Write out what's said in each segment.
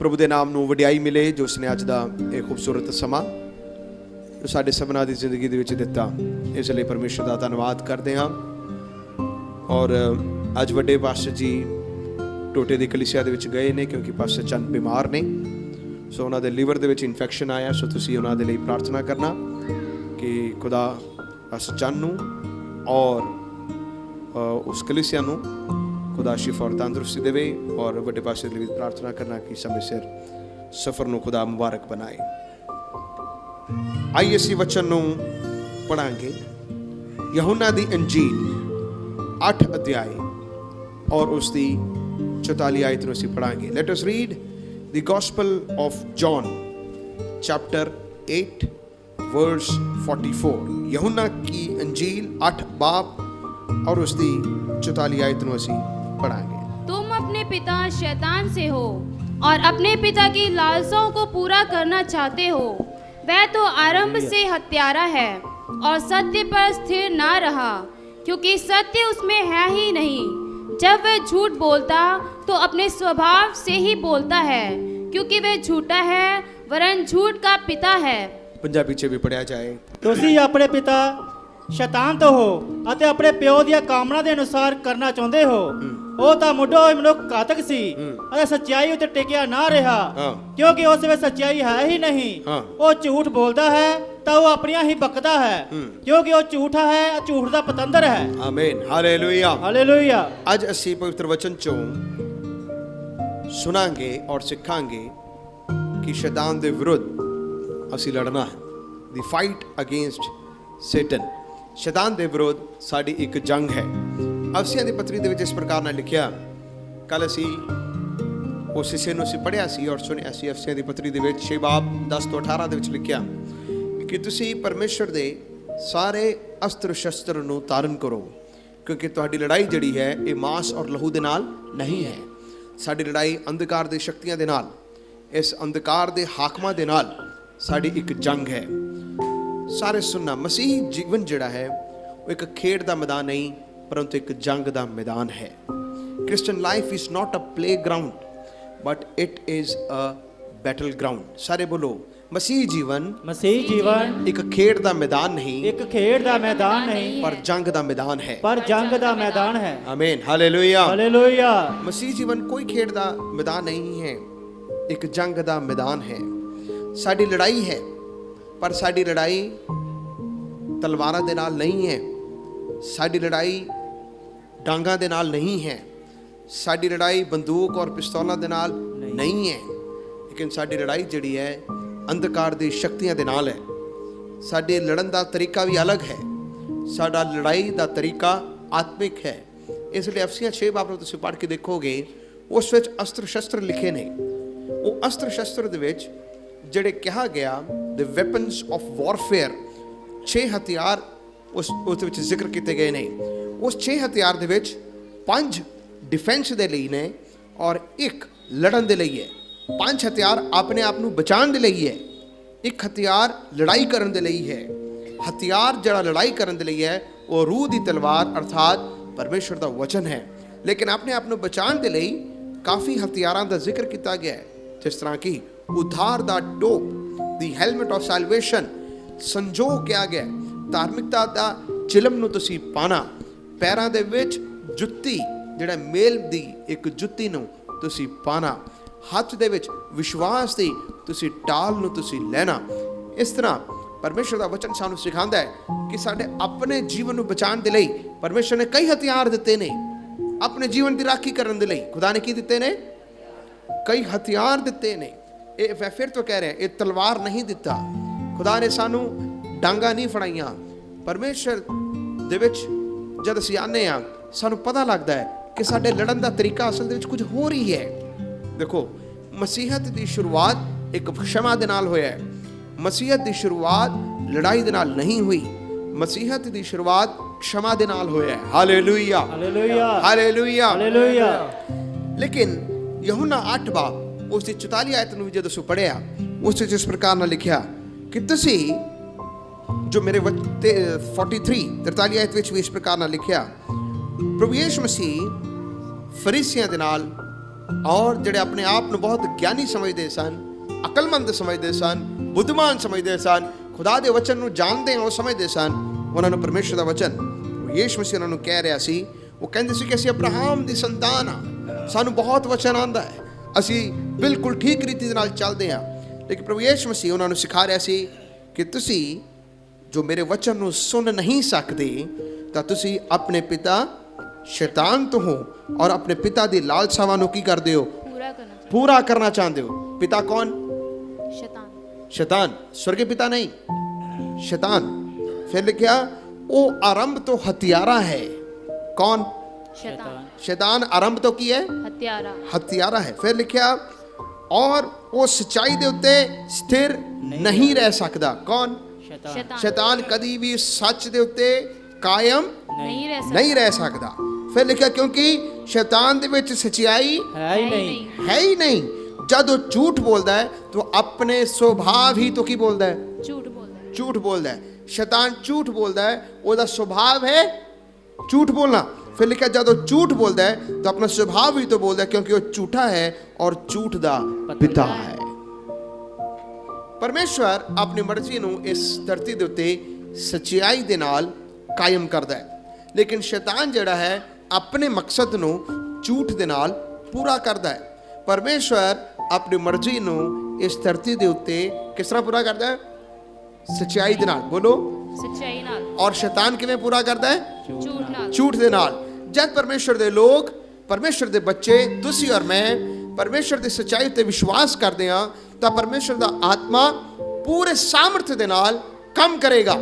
प्रभु के नाम ਨੂੰ ਵਡਿਆਈ ਮਿਲੇ ਜੋ ਉਸਨੇ ਅੱਜ ਦਾ ਇਹ ਖੂਬਸੂਰਤ ਸਮਾਂ ਜੋ ਸਾਡੇ ਸਭਨਾਂ ਦੀ ਜ਼ਿੰਦਗੀ ਦੇ ਵਿੱਚ ਦਿੱਤਾ। ਇਸ ਲਈ ਪਰਮੇਸ਼ਰ ਦਾ ਧੰਨਵਾਦ ਕਰਦੇ ਹਾਂ। ਔਰ ਅੱਜ ਵੱਡੇ ਪਾਸਟਰ ਜੀ ਟੋਟੇ ਦੀ ਕਲੀਸਿਆ ਦੇ ਵਿੱਚ ਗਏ ਨੇ ਕਿਉਂਕਿ ਪਾਸਟਰ ਚੰਦ ਬਿਮਾਰ ਨੇ। ਸੋ ਉਹਨਾਂ ਦੇ ਲੀਵਰ ਦੇ ਵਿੱਚ ਇਨਫੈਕਸ਼ਨ ਆਇਆ। ਸੋ ਤੁਸੀਂ ਉਹਨਾਂ ਦੇ ਲਈ ਪ੍ਰਾਰਥਨਾ ਕਰਨਾ ਕਿ ਖੁਦਾ ਪਾਸਟਰ ਚੰਦ ਨੂੰ ਔਰ उस कलीसिया ਨੂੰ खुदा शिफा और तंदुरुस्ती देवे। और बड़े पासे लिए भी प्रार्थना करना कि समय सिर सफर ਨੂੰ खुदा मुबारक बनाए। आइए इसी वचन ਨੂੰ पढ़ांगे। यूहन्ना दी अंजील 8 अध्याय और उसकी 44 आयत ਨੂੰ ਅਸੀਂ पढ़ांगे। Let us read the Gospel of John chapter 8 verse 44। यूहन्ना की अंजील 8 बाब और उसकी 44 आयत ਨੂੰ ਅਸੀਂ पढ़ाएंगे। तुम अपने पिता शैतान से हो और अपने पिता की लालसाओं को पूरा करना चाहते हो। वह तो आरंभ से हत्यारा है और सत्य पर स्थिर ना रहा क्योंकि सत्य उसमें है ही नहीं। जब वह झूठ बोलता तो अपने स्वभाव से ही बोलता है क्योंकि वह झूठा है वरन झूठ का पिता है। पंजाबी च भी पढ़िया जाए। ਤੁਸੀਂ ਆਪਣੇ ਪਿਤਾ ਸ਼ੈਤਾਨ ਤੋਂ ਹੋ ਅਤੇ ਆਪਣੇ ਪਿਓ ਦੀਆਂ ਕਾਮਨਾ ਦੇ ਅਨੁਸਾਰ ਕਰਨਾ ਚਾਹੁੰਦੇ ਹੋ। ਉਹ ਤਾਂ ਮੁੱਢੋਂ ਹੀ ਮਨੁੱਖ ਘਾਤਕ ਸੀ ਅਤੇ ਸੱਚਾਈ ਉੱਤੇ ਟਿਕਿਆ ਨਾ ਰਿਹਾ ਕਿਉਂਕਿ ਉਸ ਵਿੱਚ ਸੱਚਾਈ ਹੈ ਹੀ ਨਹੀਂ। ਉਹ ਝੂਠ ਬੋਲਦਾ ਹੈ ਤਾਂ ਉਹ ਆਪਣੀਆਂ ਹੀ ਬਕਦਾ ਹੈ ਕਿਉਂਕਿ ਉਹ ਝੂਠਾ ਹੈ ਝੂਠ ਦਾ ਪਤੰਦਰ ਹੈ। ਆਮੀਨ ਹਾਲੇਲੂਇਆ ਹਾਲੇਲੂਇਆ। ਅੱਜ ਅਸੀਂ ਪਵਿੱਤਰ ਵਚਨ ਚੋਂ ਸੁਣਾਂਗੇ ਔਰ ਸਿੱਖਾਂਗੇ ਕਿ ਸ਼ੈਤਾਨ ਦੇ ਵਿਰੁੱਧ ਅਸੀਂ ਲੜਨਾ ਹੈ। ਦੀ ਫਾਈਟ ਅਗੇਂਸਟ ਸੇਟਨ। ਸ਼ੈਤਾਨ ਦੇ ਵਿਰੁੱਧ ਸਾਡੀ ਇੱਕ ਜੰਗ ਹੈ। ਅਫਸੀਆਂ ਦੀ ਪੱਤਰੀ ਦੇ ਵਿੱਚ ਇਸ ਪ੍ਰਕਾਰ ਨਾਲ ਲਿਖਿਆ। ਕੱਲ ਅਸੀਂ ਉਸ ਹਿੱਸੇ ਨੂੰ ਅਸੀਂ ਪੜ੍ਹਿਆ ਸੀ ਔਰ ਸੁਣਿਆ ਸੀ। ਅਫਸੀਆਂ ਦੀ ਪੱਤਰੀ ਦੇ ਵਿੱਚ 6 ਬਾਬ 10 ਤੋਂ 18 ਦੇ ਵਿੱਚ ਲਿਖਿਆ ਕਿ ਤੁਸੀਂ ਪਰਮੇਸ਼ਰ ਦੇ ਸਾਰੇ ਅਸਤਰ ਸ਼ਸਤਰ ਨੂੰ ਧਾਰਨ ਕਰੋ ਕਿਉਂਕਿ ਤੁਹਾਡੀ ਲੜਾਈ ਜਿਹੜੀ ਹੈ ਇਹ ਮਾਂਸ ਔਰ ਲਹੂ ਦੇ ਨਾਲ ਨਹੀਂ ਹੈ। ਸਾਡੀ ਲੜਾਈ ਅੰਧਕਾਰ ਦੀ ਸ਼ਕਤੀਆਂ ਦੇ ਨਾਲ, ਇਸ ਅੰਧਕਾਰ ਦੇ ਹਾਕਮਾਂ ਦੇ ਨਾਲ ਸਾਡੀ ਇੱਕ ਜੰਗ ਹੈ। ਸਾਰੇ ਸੁਣਨਾ, ਮਸੀਹ ਜੀਵਨ ਜਿਹੜਾ ਹੈ ਉਹ ਇੱਕ ਖੇਡ ਦਾ ਮੈਦਾਨ ਨਹੀਂ ਪਰੰਤੂ ਇੱਕ ਜੰਗ ਦਾ ਮੈਦਾਨ ਹੈ। Christian life is not a playground but it is a battle ground. ਸਾਰੇ ਬੋਲੋ, ਮਸੀਹ ਜੀਵਨ ਇੱਕ ਖੇਡ ਦਾ ਮੈਦਾਨ ਨਹੀਂ, ਇੱਕ ਖੇਡ ਦਾ ਮੈਦਾਨ ਨਹੀਂ ਪਰ ਜੰਗ ਦਾ ਮੈਦਾਨ ਹੈ। ਪਰ ਜੰਗ ਦਾ ਮੈਦਾਨ ਹੈ। ਆਮੀਨ ਹਾਲੇਲੂਇਆ ਹਾਲੇਲੂਇਆ। ਮਸੀਹ ਜੀਵਨ ਕੋਈ ਖੇਡ ਦਾ ਮੈਦਾਨ ਨਹੀਂ ਹੈ, ਇੱਕ ਜੰਗ ਦਾ ਮੈਦਾਨ ਹੈ। ਸਾਡੀ ਲੜਾਈ ਹੈ ਪਰ ਸਾਡੀ ਲੜਾਈ ਤਲਵਾਰਾਂ ਦੇ ਨਾਲ ਨਹੀਂ ਹੈ। ਸਾਡੀ ਲੜਾਈ ਡਾਂਗਾਂ ਦੇ ਨਾਲ ਨਹੀਂ ਹੈ। ਸਾਡੀ ਲੜਾਈ ਬੰਦੂਕ ਔਰ ਪਿਸਤੌਲਾਂ ਦੇ ਨਾਲ ਨਹੀਂ ਹੈ। ਲੇਕਿਨ ਸਾਡੀ ਲੜਾਈ ਜਿਹੜੀ ਹੈ ਅੰਧਕਾਰ ਦੀ ਸ਼ਕਤੀਆਂ ਦੇ ਨਾਲ ਹੈ। ਸਾਡੇ ਲੜਨ ਦਾ ਤਰੀਕਾ ਵੀ ਅਲੱਗ ਹੈ। ਸਾਡਾ ਲੜਾਈ ਦਾ ਤਰੀਕਾ ਆਤਮਿਕ ਹੈ। ਇਸ ਲਈ ਅਫਸੀਆਂ 6 ਬਾਬ ਨੂੰ ਤੁਸੀਂ ਪੜ੍ਹ ਕੇ ਦੇਖੋਗੇ ਉਸ ਵਿੱਚ ਅਸਤਰ ਸ਼ਸਤਰ ਲਿਖੇ ਨੇ। ਉਹ ਅਸਤਰ ਸ਼ਸਤਰ ਦੇ ਵਿੱਚ ਜਿਹੜੇ ਕਿਹਾ ਗਿਆ ਦ ਵੈਪਨਸ ਆਫ ਵਾਰਫੇਅਰ 6 ਹਥਿਆਰ ਉਸ ਵਿੱਚ ਜ਼ਿਕਰ ਕੀਤੇ ਗਏ ਨੇ। ਉਸ 6 ਹਥਿਆਰ ਦੇ ਵਿੱਚ 5 ਡਿਫੈਂਸ ਦੇ ਲਈ ਨੇ ਔਰ 1 ਲੜਨ ਦੇ ਲਈ ਹੈ। 5 ਹਥਿਆਰ ਆਪਣੇ ਆਪ ਨੂੰ ਬਚਾਉਣ ਦੇ ਲਈ ਹੈ। 1 ਹਥਿਆਰ ਲੜਾਈ ਕਰਨ ਦੇ ਲਈ ਹੈ। ਹਥਿਆਰ ਜਿਹੜਾ ਲੜਾਈ ਕਰਨ ਦੇ ਲਈ ਹੈ ਉਹ ਰੂਹ ਦੀ ਤਲਵਾਰ ਅਰਥਾਤ ਪਰਮੇਸ਼ਰ ਦਾ ਵਚਨ ਹੈ। ਲੇਕਿਨ ਆਪਣੇ ਆਪ ਨੂੰ ਬਚਾਉਣ ਦੇ ਲਈ ਕਾਫੀ ਹਥਿਆਰਾਂ ਦਾ ਜ਼ਿਕਰ ਕੀਤਾ ਗਿਆ ਹੈ ਜਿਸ ਤਰ੍ਹਾਂ ਕਿ ਉਧਾਰ ਦਾ ਟੋਪ, ਦੀ ਹੈਲਮਟ ਆਫ ਸੈਲਵੇਸ਼ਨ, ਸੰਜੋ ਕਿਹਾ ਗਿਆ। ਧਾਰਮਿਕਤਾ ਦਾ ਚਿਲਮ ਨੂੰ ਤੁਸੀਂ ਪਾਣਾ। ਪੈਰਾਂ ਦੇ ਵਿੱਚ ਜੁੱਤੀ ਜਿਹੜਾ ਮੇਲ ਦੀ ਇੱਕ ਜੁੱਤੀ ਨੂੰ ਤੁਸੀਂ ਪਾਣਾ। ਹੱਥ ਦੇ ਵਿੱਚ ਵਿਸ਼ਵਾਸ ਦੀ ਤੁਸੀਂ ਢਾਲ ਨੂੰ ਤੁਸੀਂ ਲੈਣਾ। ਇਸ ਤਰ੍ਹਾਂ ਪਰਮੇਸ਼ਰ ਦਾ ਵਚਨ ਸਾਨੂੰ ਸਿਖਾਉਂਦਾ ਹੈ ਕਿ ਸਾਡੇ ਆਪਣੇ ਜੀਵਨ ਨੂੰ ਬਚਾਉਣ ਦੇ ਲਈ ਪਰਮੇਸ਼ਰ ਨੇ ਕਈ ਹਥਿਆਰ ਦਿੱਤੇ ਨੇ। ਆਪਣੇ ਜੀਵਨ ਦੀ ਰਾਖੀ ਕਰਨ ਦੇ ਲਈ ਖੁਦਾ ਨੇ ਕੀ ਦਿੱਤੇ ਨੇ? ਕਈ ਹਥਿਆਰ ਦਿੱਤੇ ਨੇ। ਇਹ ਮੈਂ ਫਿਰ ਤੋਂ ਕਹਿ ਰਿਹਾ, ਇਹ ਤਲਵਾਰ ਨਹੀਂ ਦਿੱਤਾ। ਖੁਦਾ ਨੇ ਸਾਨੂੰ ਡਾਂਗਾ ਨਹੀਂ ਫੜਾਈਆਂ। ਪਰਮੇਸ਼ਰ ਦੇ ਵਿੱਚ ਜਦ ਅਸੀਂ ਆਉਂਦੇ ਹਾਂ ਸਾਨੂੰ ਪਤਾ ਲੱਗਦਾ ਹੈ ਕਿ ਸਾਡੇ ਲੜਨ ਦਾ ਤਰੀਕਾ ਅਸਲ ਦੇ ਵਿੱਚ ਕੁਝ ਹੋਰ ਹੀ ਹੈ। ਦੇਖੋ, ਮਸੀਹਤ ਦੀ ਸ਼ੁਰੂਆਤ ਇੱਕ ਖਿਮਾ ਦੇ ਨਾਲ ਹੋਇਆ ਹੈ। ਮਸੀਹਤ ਦੀ ਸ਼ੁਰੂਆਤ ਲੜਾਈ ਦੇ ਨਾਲ ਨਹੀਂ ਹੋਈ। ਮਸੀਹਤ ਦੀ ਸ਼ੁਰੂਆਤ ਖਿਮਾ ਦੇ ਨਾਲ ਹੋਇਆ ਹੈ। Hallelujah hallelujah hallelujah hallelujah. ਲੇਕਿਨ यूहन्ना 8 बाब उसकी 44 आयत ਨੂੰ ਜਦੋਂ ਅਸੀਂ ਪੜ੍ਹਿਆ ਉਸ ਵਿੱਚ ਇਸ ਪ੍ਰਕਾਰ ਨਾਲ ਲਿਖਿਆ ਕਿ ਤੁਸੀਂ ਜੋ ਮੇਰੇ 43 ਆਇਤ ਵਿੱਚ ਵੀ ਇਸ ਪ੍ਰਕਾਰ ਨਾਲ ਲਿਖਿਆ, ਪ੍ਰਭੂ ਯਿਸੂ ਮਸੀਹ ਫਰੀਸੀਆਂ ਦੇ ਨਾਲ ਔਰ ਜਿਹੜੇ ਆਪਣੇ ਆਪ ਨੂੰ ਬਹੁਤ ਗਿਆਨੀ ਸਮਝਦੇ ਸਨ, ਅਕਲਮੰਦ ਸਮਝਦੇ ਸਨ, ਬੁੱਧਮਾਨ ਸਮਝਦੇ ਸਨ, ਖੁਦਾ ਦੇ ਵਚਨ ਨੂੰ ਜਾਣਦੇ ਹੋ ਸਮਝਦੇ ਸਨ, ਉਹਨਾਂ ਨੂੰ ਪਰਮੇਸ਼ਰ ਦਾ ਵਚਨ ਯੀਸ਼ੂ ਮਸੀਹ ਉਹਨਾਂ ਨੂੰ ਕਹਿ ਰਿਹਾ ਸੀ। ਉਹ ਕਹਿੰਦੇ ਸੀ ਕਿ ਅਸੀਂ ਅਬਰਾਹਮ ਦੀ ਸੰਤਾਨ ਆ, ਸਾਨੂੰ ਬਹੁਤ ਵਚਨ ਆਉਂਦਾ ਹੈ, ਅਸੀਂ ਬਿਲਕੁਲ ਠੀਕ ਰੀਤੀ ਦੇ ਨਾਲ ਚੱਲਦੇ ਹਾਂ। ਲੇਕਿਨ ਪ੍ਰਭੂ ਯੀਸ਼ੂ ਮਸੀਹ ਉਹਨਾਂ ਨੂੰ ਸਿਖਾ ਰਿਹਾ ਸੀ ਕਿ ਤੁਸੀਂ ਜੋ ਮੇਰੇ ਵਚਨ ਨੂੰ ਸੁਣ ਨਹੀਂ ਸਕਦੇ ਤਾਂ ਤੁਸੀਂ ਆਪਣੇ ਪਿਤਾ ਸ਼ੈਤਾਨ ਤੋਂ ਹੋ ਔਰ ਆਪਣੇ ਪਿਤਾ ਦੀ ਲਾਲਸਾਵਾਂ ਨੂੰ ਕੀ ਕਰਦੇ ਹੋ? पूरा करना चाहते हो। पिता कौन? शैतान। स्वर्गीय पिता नहीं, शैतान। फिर लिखा वो आरंभ तो हत्यारा है। कौन? शैतान आरंभ तो की है? हत्यारा है। फिर लिखा और वो सच्चाई दे उत्ते स्थिर नहीं रह सकता। कौन? शैतान कदी भी सच दे उत्ते कायम नहीं रह सकता। फिर लिखा क्योंकि शैतान दे विच सच्चाई है ही नहीं। जब वो झूठ बोलता है तो अपने स्वभाव ही तो की बोलता है? झूठ बोलता है। शैतान झूठ बोलता है, उसका स्वभाव है झूठ बोलना। फिर लिखा जब वो झूठ बोलता है तो अपना स्वभाव ही तो बोलता है, क्योंकि वो झूठा है और झूठ दा पिता है। परमेश्वर अपनी मर्जी नूं इस धरती दे उत्ते सच्चाई दे नाल कायम करदा है, लेकिन शैतान जिहड़ा है अपने मकसद नूं झूठ दे नाल पूरा करदा है। परमेश्वर अपनी मर्जी नूं इस धरती दे उत्ते किस तरह पूरा करदा है? सच्चाई दे नाल। बोलो सच्चाई नाल। और शैतान किवें पूरा करदा है? झूठ दे नाल। जब परमेश्वर दे लोग, परमेश्वर दे बच्चे, तुसी और मैं परमेश्वर दी सच्चाई ते विश्वास करदे हां तां परमेश्वर दा आत्मा पूरे सामर्थ दे नाल काम करेगा।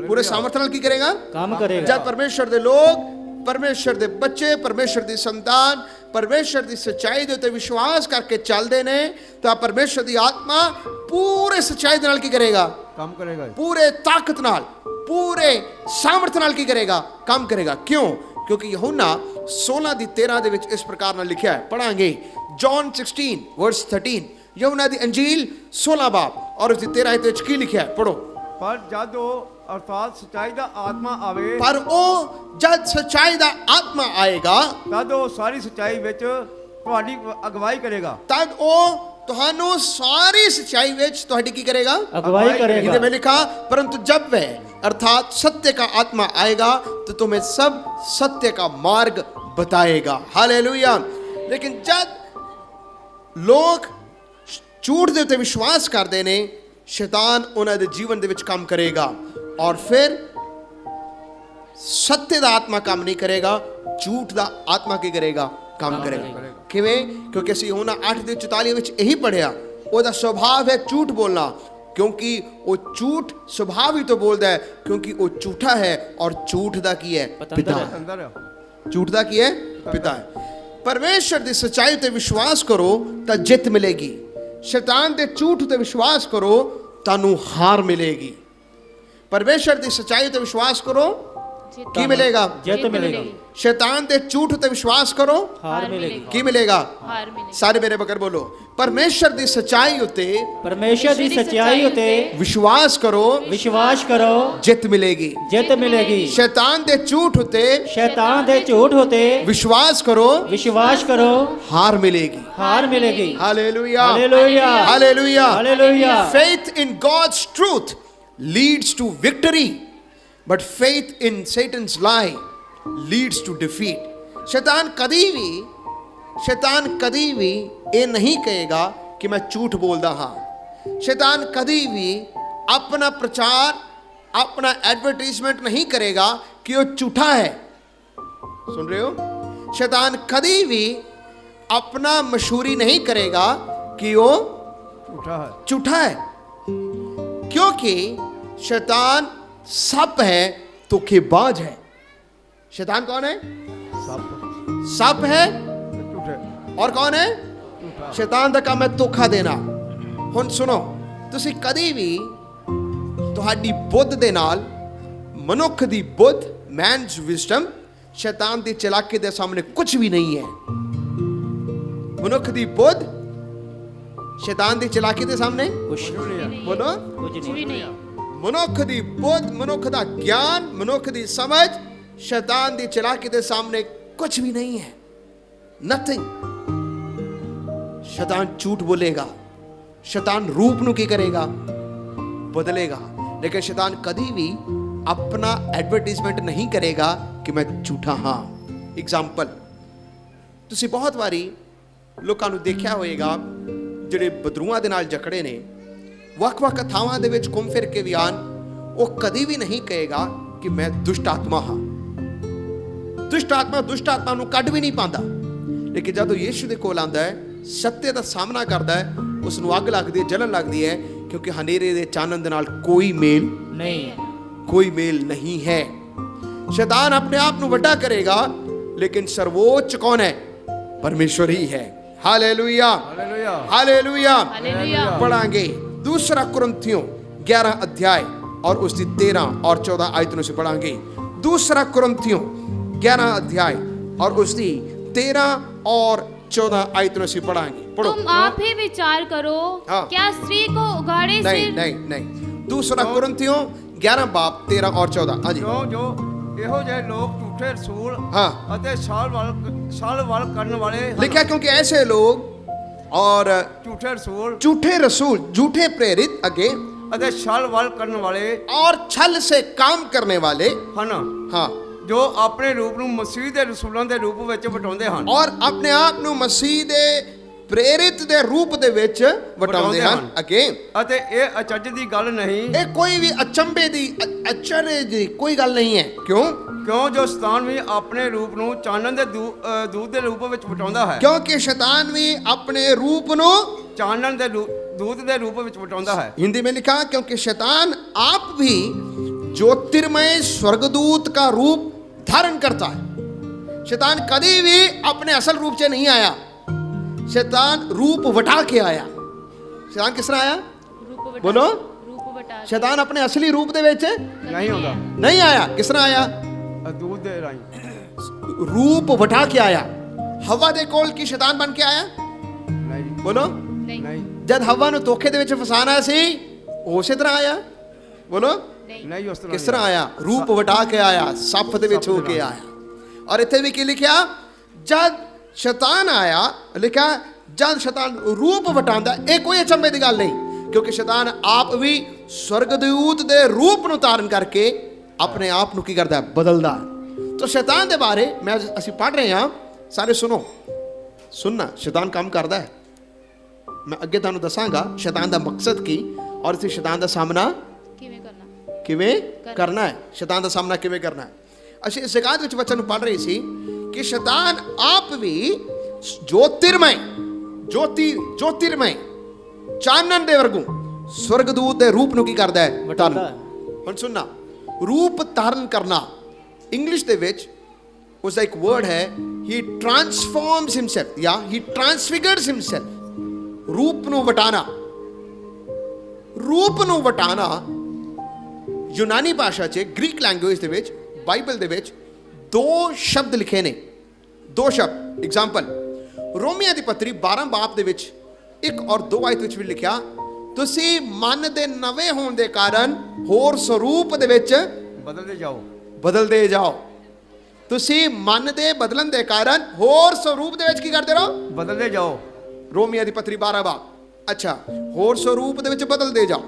पूरे सामर्थ नाल की करेगा? काम करेगा। जब परमेश्वर दे लोग, परमेश्वर दे बच्चे, परमेश्वर दी संतान परमेश्वर दी सच्चाई दे उत्ते विश्वास करके चलदे ने तां परमेश्वर दी आत्मा पूरे सच्चाई दे नाल की करेगा? काम करेगा। पूरे ताकत नाल, पूरे सामर्थ नाल की करेगा? काम करेगा। क्यों? क्योंकि यूहन्ना 16:13 दे विच इस प्रकार नाल लिखिया है। पढ़ांगे जॉन 16:13। यूहन्ना दी अंजील 16 बाब और उसदी 13 आयत विच की लिखिया है? पढ़ो। पर जद अर्थात सच्चाई दा आत्मा आवे, पर ओ जद सच्चाई दा आत्मा आएगा तद वो सारी सच्चाई विच तुहाडी अगवाई करेगा। तद ओ तुहानू सारी सच्चाई विच तुहाडी की करेगा? अगवाई करेगा। इधर में लिखा परंतु जब वह अर्थात सत्य का आत्मा आएगा तो तुम्हें सब सत्य का मार्ग बताएगा। हालेलुया। लेकिन जब लोग झूठ दे उत्ते विश्वास करदे ने, शैतान उन्हां दे जीवन दे विच काम करेगा और फिर सत्य दा आत्मा काम नहीं करेगा, झूठ दा आत्मा की करेगा? काम करेगा। किवें? क्योंकि असीं यूहन्ना 8:44 विच यही पढ़िया, ਉਹਦਾ स्वभाव है झूठ बोलना, क्योंकि वो झूठ स्वभाव ही तो बोलता है, क्योंकि वो झूठा है और झूठ दा की है? पिता है। झूठ दा की है? पिता है। परमेश्वर दी सच्चाई ते विश्वास करो तां जित मिलेगी। शैतान दे झूठ ते विश्वास करो तानू हार मिलेगी। परमेश्वर दी सच्चाई ते विश्वास करो की मिलेगा? जित मिलेगा। शैतान दे झूठ ते विश्वास करो हार मिलेगी। की मिलेगा? हार मिलेगी। सारे मेरे बकर बोलो परमेश्वर दी सच्चाई उते, परमेश्वर दी सच्चाई उते विश्वास करो जित मिलेगी। जित मिलेगी। शैतान दे झूठ उते, शैतान दे झूठ उते विश्वास करो हार मिलेगी। हार मिलेगी। Hallelujah hallelujah hallelujah hallelujah. Faith in God's truth leads to victory, but faith in Satan's lie leads to defeat. शैतान कदी भी ये नहीं कहेगा कि मैं झूठ बोलदा हाँ। शैतान कदी भी अपना प्रचार, अपना एडवर्टाइजमेंट नहीं करेगा कि वो झूठा है। सुन रहे हो? शैतान कदी भी अपना मशहूरी नहीं करेगा कि वो झूठा है, क्योंकि शैतान सप है, धोखेबाज है। शैतान कौन है? सप है। और कौन है? शैतान दा काम है धोखा देना। हुण सुनो, तुसी कदी भी तुहाडी बुद्ध दे नाल, मनुख दी बुद्ध, मैनस विजडम, शैतान दी चालाकी दे सामने कुछ भी नहीं है। मनुख दी बुद्ध शैतान दी चालाकी दे सामने कुछ नहीं। बोलो कुछ भी नहीं। मनुख दी बुद्ध, मनुख दा ज्ञान, मनुख दी समझ शैतान दी चालाकी दे सामने कुछ भी नहीं है। नथिंग। शैतान झूठ बोलेगा, शैतान रूप ਨੂੰ ਕੀ ਕਰੇਗਾ, ਬਦਲੇਗਾ। लेकिन शैतान कभी भी अपना एडवर्टाइजमेंट नहीं करेगा कि मैं झूठा हाँ। एग्जाम्पल, ਤੁਸੀਂ ਬਹੁਤ ਵਾਰੀ ਲੋਕਾਂ ਨੂੰ ਦੇਖਿਆ ਹੋਵੇਗਾ ਜਿਹੜੇ ਬਦਰੂਆਂ ਦੇ ਨਾਲ ਜਕੜੇ ਨੇ, ਵੱਖ-ਵੱਖ ਥਾਵਾਂ ਦੇ ਵਿੱਚ ਘੁੰਮ ਫਿਰ ਕੇ ਵੀ ਆਣ, ਉਹ ਕਦੀ ਵੀ ਨਹੀਂ ਕਹੇਗਾ ਕਿ ਮੈਂ ਦੁਸ਼ਟ ਆਤਮਾ ਹਾਂ। ਦੁਸ਼ਟ ਆਤਮਾ ਨੂੰ ਕੱਢ ਵੀ ਨਹੀਂ ਪਾਉਂਦਾ। ਲੇਕਿਨ ਜਦੋਂ ਯੀਸ਼ੂ ਦੇ ਕੋਲ ਆਉਂਦਾ ਹੈ, ਸੱਤੇ ਦਾ ਸਾਹਮਣਾ ਕਰਦਾ ਹੈ, ਉਸ ਨੂੰ ਅੱਗ ਲੱਗਦੀ ਹੈ, ਜਲਨ ਲੱਗਦੀ ਹੈ, ਕਿਉਂਕਿ ਹਨੇਰੇ ਦੇ ਚਾਨਣ ਦੇ ਨਾਲ ਕੋਈ ਮੇਲ ਨਹੀਂ ਹੈ। ਸ਼ੈਤਾਨ ਆਪਣੇ ਆਪ ਨੂੰ ਵੱਡਾ ਕਰੇਗਾ, ਲੇਕਿਨ ਸਰਵੋच्च ਕੌਣ ਹੈ? परमेश्वर ही है। Hallelujah, hallelujah. पढ़ांगे दूसरा कुरिन्थियों 11 अध्याय और उसकी 13 और 14 आयतों से पढ़ांगे। दूसरा कुरिन्थियों 11 अध्याय और उसकी 13 और 14 आयतों से पढ़ांगे। पढ़ो। तुम आप ही विचार करो, क्या स्त्री को उघाड़े सिर नहीं। दूसरा कुरिन्थियों 11 बाब 13 और 14। हाँ जी। जो ਇਹੋ ਜਿਹੇ ਲੋਕ ਝੂਠੇ ਰਸੂਲ ਅਤੇ ਸਾਲਵਾਲ ਕਰਨ ਵਾਲੇ लिखा, क्योंकि ऐसे लोग और झूठे रसूल झूठे प्रेरित आगे ਅਤੇ ਸਾਲਵਾਲ ਕਰਨ ਵਾਲੇ और छल से काम करने वाले ਹਨ, हाँ, ਜੋ ਆਪਣੇ ਰੂਪ ਨੂੰ ਮਸੀਹ ਦੇ ਰਸੂਲਾਂ ਦੇ ਰੂਪ ਵਿੱਚ ਵਟਾਉਂਦੇ ਹਨ और अपने आप ਨੂੰ ਮਸੀਹ ਦੇ प्रेरित ਦੇ ਰੂਪ ਦੇ ਵਿੱਚ ਵਟਾਉਂਦੇ ਹਨ। ਅੱਗੇ ਅਤੇ ਇਹ ਅਚਰਜ ਦੀ ਗੱਲ ਨਹੀਂ, ਇਹ ਕੋਈ ਵੀ ਅਚੰਭੇ ਦੀ ਅਚਰਜ ਦੀ ਕੋਈ ਗੱਲ ਨਹੀਂ ਹੈ। ਕਿਉਂ ਜੋ ਸ਼ੈਤਾਨ ਵੀ ਆਪਣੇ ਰੂਪ ਨੂੰ ਚਾਨਣ ਦੇ ਦੂਤ ਦੇ ਰੂਪ ਵਿੱਚ ਵਟਾਉਂਦਾ ਹੈ। ਕਿਉਂਕਿ ਸ਼ੈਤਾਨ ਵੀ ਆਪਣੇ ਰੂਪ ਨੂੰ ਚਾਨਣ ਦੇ ਦੂਤ ਦੇ ਰੂਪ ਵਿੱਚ ਵਟਾਉਂਦਾ ਹੈ। हिंदी में लिखा, क्योंकि शैतान आप भी ज्योतिर्मय स्वर्गदूत का रूप धारण करता है। शैतान कभी भी अपने असल रूप से नहीं आया, शैतान रूप वटा के आया। शैतान किस तरह आया? बोलो। शैतान अपने असली रूप दे विच नहीं होगा, नहीं आया। किस तरह आया? दूध दे राही रूप वटा के आया। हवा दे कोल की शैतान बन के आया? नहीं। बोलो। नहीं। जद हवा ਨੂੰ ਧੋਖੇ ਦੇ ਵਿੱਚ ਫਸਾਣਾ ਸੀ, ਉਸੇ ਤਰ੍ਹਾਂ ਆਇਆ। ਬੋਲੋ। ਨਹੀਂ ਉਸ ਤਰ੍ਹਾਂ ਕਿਸ ਤਰ੍ਹਾਂ ਆਇਆ? ਰੂਪ ਵਟਾ ਕੇ ਆਇਆ, ਸੱਪ ਦੇ ਵਿੱਚ ਹੋ ਕੇ ਆਇਆ। ਔਰ ਇੱਥੇ ਵੀ ਕੀ ਲਿਖਿਆ? ਜਦ ਸ਼ੈਤਾਨ ਆਇਆ, ਲਿਖਿਆ ਜਦ ਸ਼ੈਤਾਨ ਰੂਪ ਵਟਾਉਂਦਾ, ਇਹ ਕੋਈ ਅਚੰਭੇ ਦੀ ਗੱਲ ਨਹੀਂ, ਕਿਉਂਕਿ ਸ਼ੈਤਾਨ ਆਪ ਵੀ ਸਵਰਗਦੂਤ ਦੇ ਰੂਪ ਨੂੰ ਧਾਰਨ ਕਰਕੇ ਆਪਣੇ ਆਪ ਨੂੰ ਕੀ ਕਰਦਾ? ਬਦਲਦਾ। ਤਾਂ ਸ਼ੈਤਾਨ ਦੇ ਬਾਰੇ ਅਸੀਂ ਪੜ੍ਹ ਰਹੇ ਹਾਂ, ਸਾਰੇ ਸੁਣੋ। ਸੁਣਨਾ, ਸ਼ੈਤਾਨ ਕੰਮ ਕਰਦਾ ਹੈ। मैं ਅੱਗੇ ਤੁਹਾਨੂੰ ਦੱਸਾਂਗਾ ਸ਼ੈਤਾਨ ਦਾ ਮਕਸਦ ਕੀ ਔਰ ਇਸ ਸ਼ੈਤਾਨ ਦਾ ਸਾਹਮਣਾ ਕਿਵੇਂ ਕਰਨਾ ਹੈ। ਸ਼ੈਤਾਨ ਦਾ ਸਾਹਮਣਾ ਕਿਵੇਂ ਕਰਨਾ ਹੈ। ਅਸੀਂ ਇਸ ਜਗ੍ਹਾ ਵਿੱਚ ਵਚਨ ਨੂੰ ਪੜ੍ਹ ਰਹੇ ਸੀ ਕਿ ਸ਼ੈਤਾਨ ਆਪ ਵੀ ज्योतिर्मय ਚਾਨਣ ਦੇ ਵਰਗੂ ਸਵਰਗਦੂਤ ਦੇ ਰੂਪ ਨੂੰ ਕੀ ਕਰਦਾ ਹੈ? ਧਾਰਨ। ਹੁਣ ਸੁਣਨਾ, ਰੂਪ ਧਾਰਨ ਕਰਨਾ ਇੰਗਲਿਸ਼ ਦੇ ਵਿੱਚ ਉਸ ਦਾ ਇੱਕ ਵਰਡ ਹੈ, ਹੀ ਟ੍ਰਾਂਸਫਾਰਮਸ ਹਿਮਸੈਲਫ ਜਾਂ ਹੀ ਟ੍ਰਾਂਸਫਿਗਰਡਸ ਹਿਮਸੈਲਫ। रूप ਨੂੰ ਵਟਾਣਾ। ਰੂਪ ਨੂੰ ਵਟਾਣਾ ਯੂਨਾਨੀ ਭਾਸ਼ਾ 'ਚ, ਗ੍ਰੀਕ ਲੈਂਗੁਏਜ ਦੇ ਵਿੱਚ, ਬਾਈਬਲ ਦੇ ਵਿੱਚ 2 ਸ਼ਬਦ ਲਿਖੇ ਨੇ। 2 ਸ਼ਬਦ। ਐਗਜ਼ਾਮਪਲ, ਰੋਮੀਆਂ ਦੀ ਪੱਤਰੀ 12 ਬਾਬ ਦੇ ਵਿੱਚ 1 ਔਰ 2 ਆਇਤ ਵਿੱਚ ਵੀ ਲਿਖਿਆ, ਤੁਸੀਂ ਮਨ ਦੇ ਨਵੇਂ ਹੋਣ ਦੇ ਕਾਰਨ ਹੋਰ ਸਰੂਪ ਦੇ ਵਿੱਚ ਬਦਲਦੇ ਜਾਓ। ਤੁਸੀਂ ਮਨ ਦੇ ਬਦਲਣ ਦੇ ਕਾਰਨ ਹੋਰ ਸਰੂਪ ਦੇ ਵਿੱਚ ਕੀ ਕਰਦੇ ਰਹੋ? ਬਦਲਦੇ ਜਾਓ। ਰੋਮੀਆਂ ਦੀ ਪੱਤਰੀ 12 ਬਾਬ। ਅੱਛਾ, ਹੋਰ ਸਰੂਪ ਦੇ ਵਿੱਚ ਬਦਲਦੇ ਜਾਓ।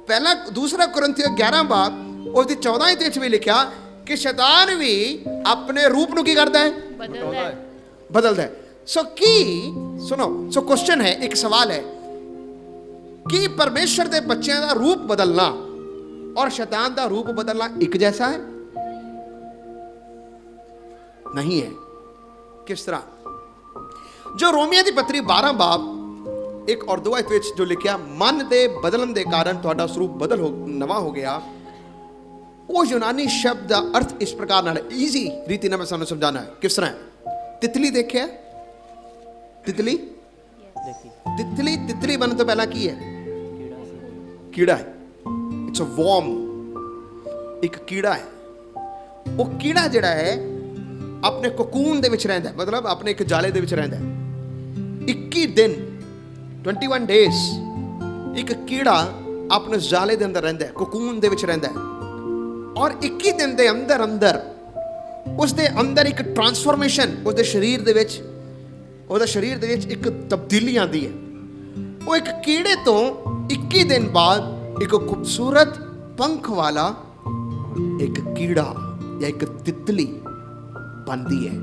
ਪਹਿਲਾ ਦੂਸਰਾ ਕੁਰਿੰਥੀਓ 11 ਬਾਬ ਉਸ ਦੀ 14 ਆਇਤ ਵਿੱਚ ਵੀ ਲਿਖਿਆ ਕਿ ਸ਼ੈਤਾਨ ਵੀ ਆਪਣੇ ਰੂਪ ਨੂੰ ਕੀ ਕਰਦਾ ਹੈ? ਬਦਲਦਾ ਹੈ। ਸੋ ਕੀ ਸੁਣੋ, ਸੋ ਕੁਐਸਚਨ ਹੈ, ਇੱਕ ਸਵਾਲ ਹੈ ਕਿ ਪਰਮੇਸ਼ਰ ਦੇ ਬੱਚਿਆਂ ਦਾ ਰੂਪ ਬਦਲਣਾ ਔਰ ਸ਼ੈਤਾਨ ਦਾ ਰੂਪ ਬਦਲਣਾ ਇੱਕ ਜੈਸਾ ਹੈ? ਨਹੀਂ ਹੈ। ਕਿਸ ਤਰ੍ਹਾਂ? ਜੋ ਰੋਮੀਆਂ ਦੀ ਪੱਤਰੀ 12 ਬਾਬ 1 ਔਰ 2 ਆਇਤ ਵਿੱਚ ਜੋ ਲਿਖਿਆ, ਮਨ ਦੇ ਬਦਲਣ ਦੇ ਕਾਰਨ ਤੁਹਾਡਾ ਸਰੂਪ ਨਵਾਂ ਹੋ ਗਿਆ, ਉਹ ਯੂਨਾਨੀ ਸ਼ਬਦ ਦਾ ਅਰਥ ਇਸ ਪ੍ਰਕਾਰ ਨਾਲ ਈਜ਼ੀ ਰੀਤੀ ਨਾਲ ਮੈਂ ਤੁਹਾਨੂੰ ਸਮਝਾਣਾ ਹੈ। ਕਿਸ ਤਰ੍ਹਾਂ? ਤਿਤਲੀ ਦੇਖਿਆ? ਤਿਤਲੀ ਬਣਨ ਤੋਂ ਪਹਿਲਾਂ ਕੀ ਹੈ? ਕੀੜਾ ਹੈ। It's a worm. ਇੱਕ ਕੀੜਾ ਹੈ। ਉਹ ਕੀੜਾ ਜਿਹੜਾ ਹੈ ਆਪਣੇ ਕੋਕੂਨ ਦੇ ਵਿੱਚ ਰਹਿੰਦਾ, ਮਤਲਬ ਆਪਣੇ ਇੱਕ ਜਾਲੇ ਦੇ ਵਿੱਚ ਰਹਿੰਦਾ। 21 ਦਿਨ 21 ਡੇਜ਼ ਇੱਕ ਕੀੜਾ ਆਪਣੇ ਜਾਲੇ ਦੇ ਅੰਦਰ ਰਹਿੰਦਾ, ਕੋਕੂਨ ਦੇ ਵਿੱਚ ਰਹਿੰਦਾ। ਔਰ 21 ਦਿਨ ਦੇ ਅੰਦਰ ਉਸ ਦੇ ਅੰਦਰ ਇੱਕ ਟ੍ਰਾਂਸਫਾਰਮੇਸ਼ਨ ਉਸ ਦੇ ਸਰੀਰ ਦੇ ਵਿੱਚ ਉਹਦਾ ਸਰੀਰ ਦੇ ਵਿੱਚ ਇੱਕ ਤਬਦੀਲੀ ਆਉਂਦੀ ਹੈ। ਉਹ ਇੱਕ ਕੀੜੇ ਤੋਂ 21 ਦਿਨ ਬਾਅਦ ਇੱਕ ਖੂਬਸੂਰਤ ਪੰਖ ਵਾਲਾ ਇੱਕ ਕੀੜਾ ਜਾਂ ਇੱਕ ਤਿਤਲੀ ਬਣਦੀ ਹੈ।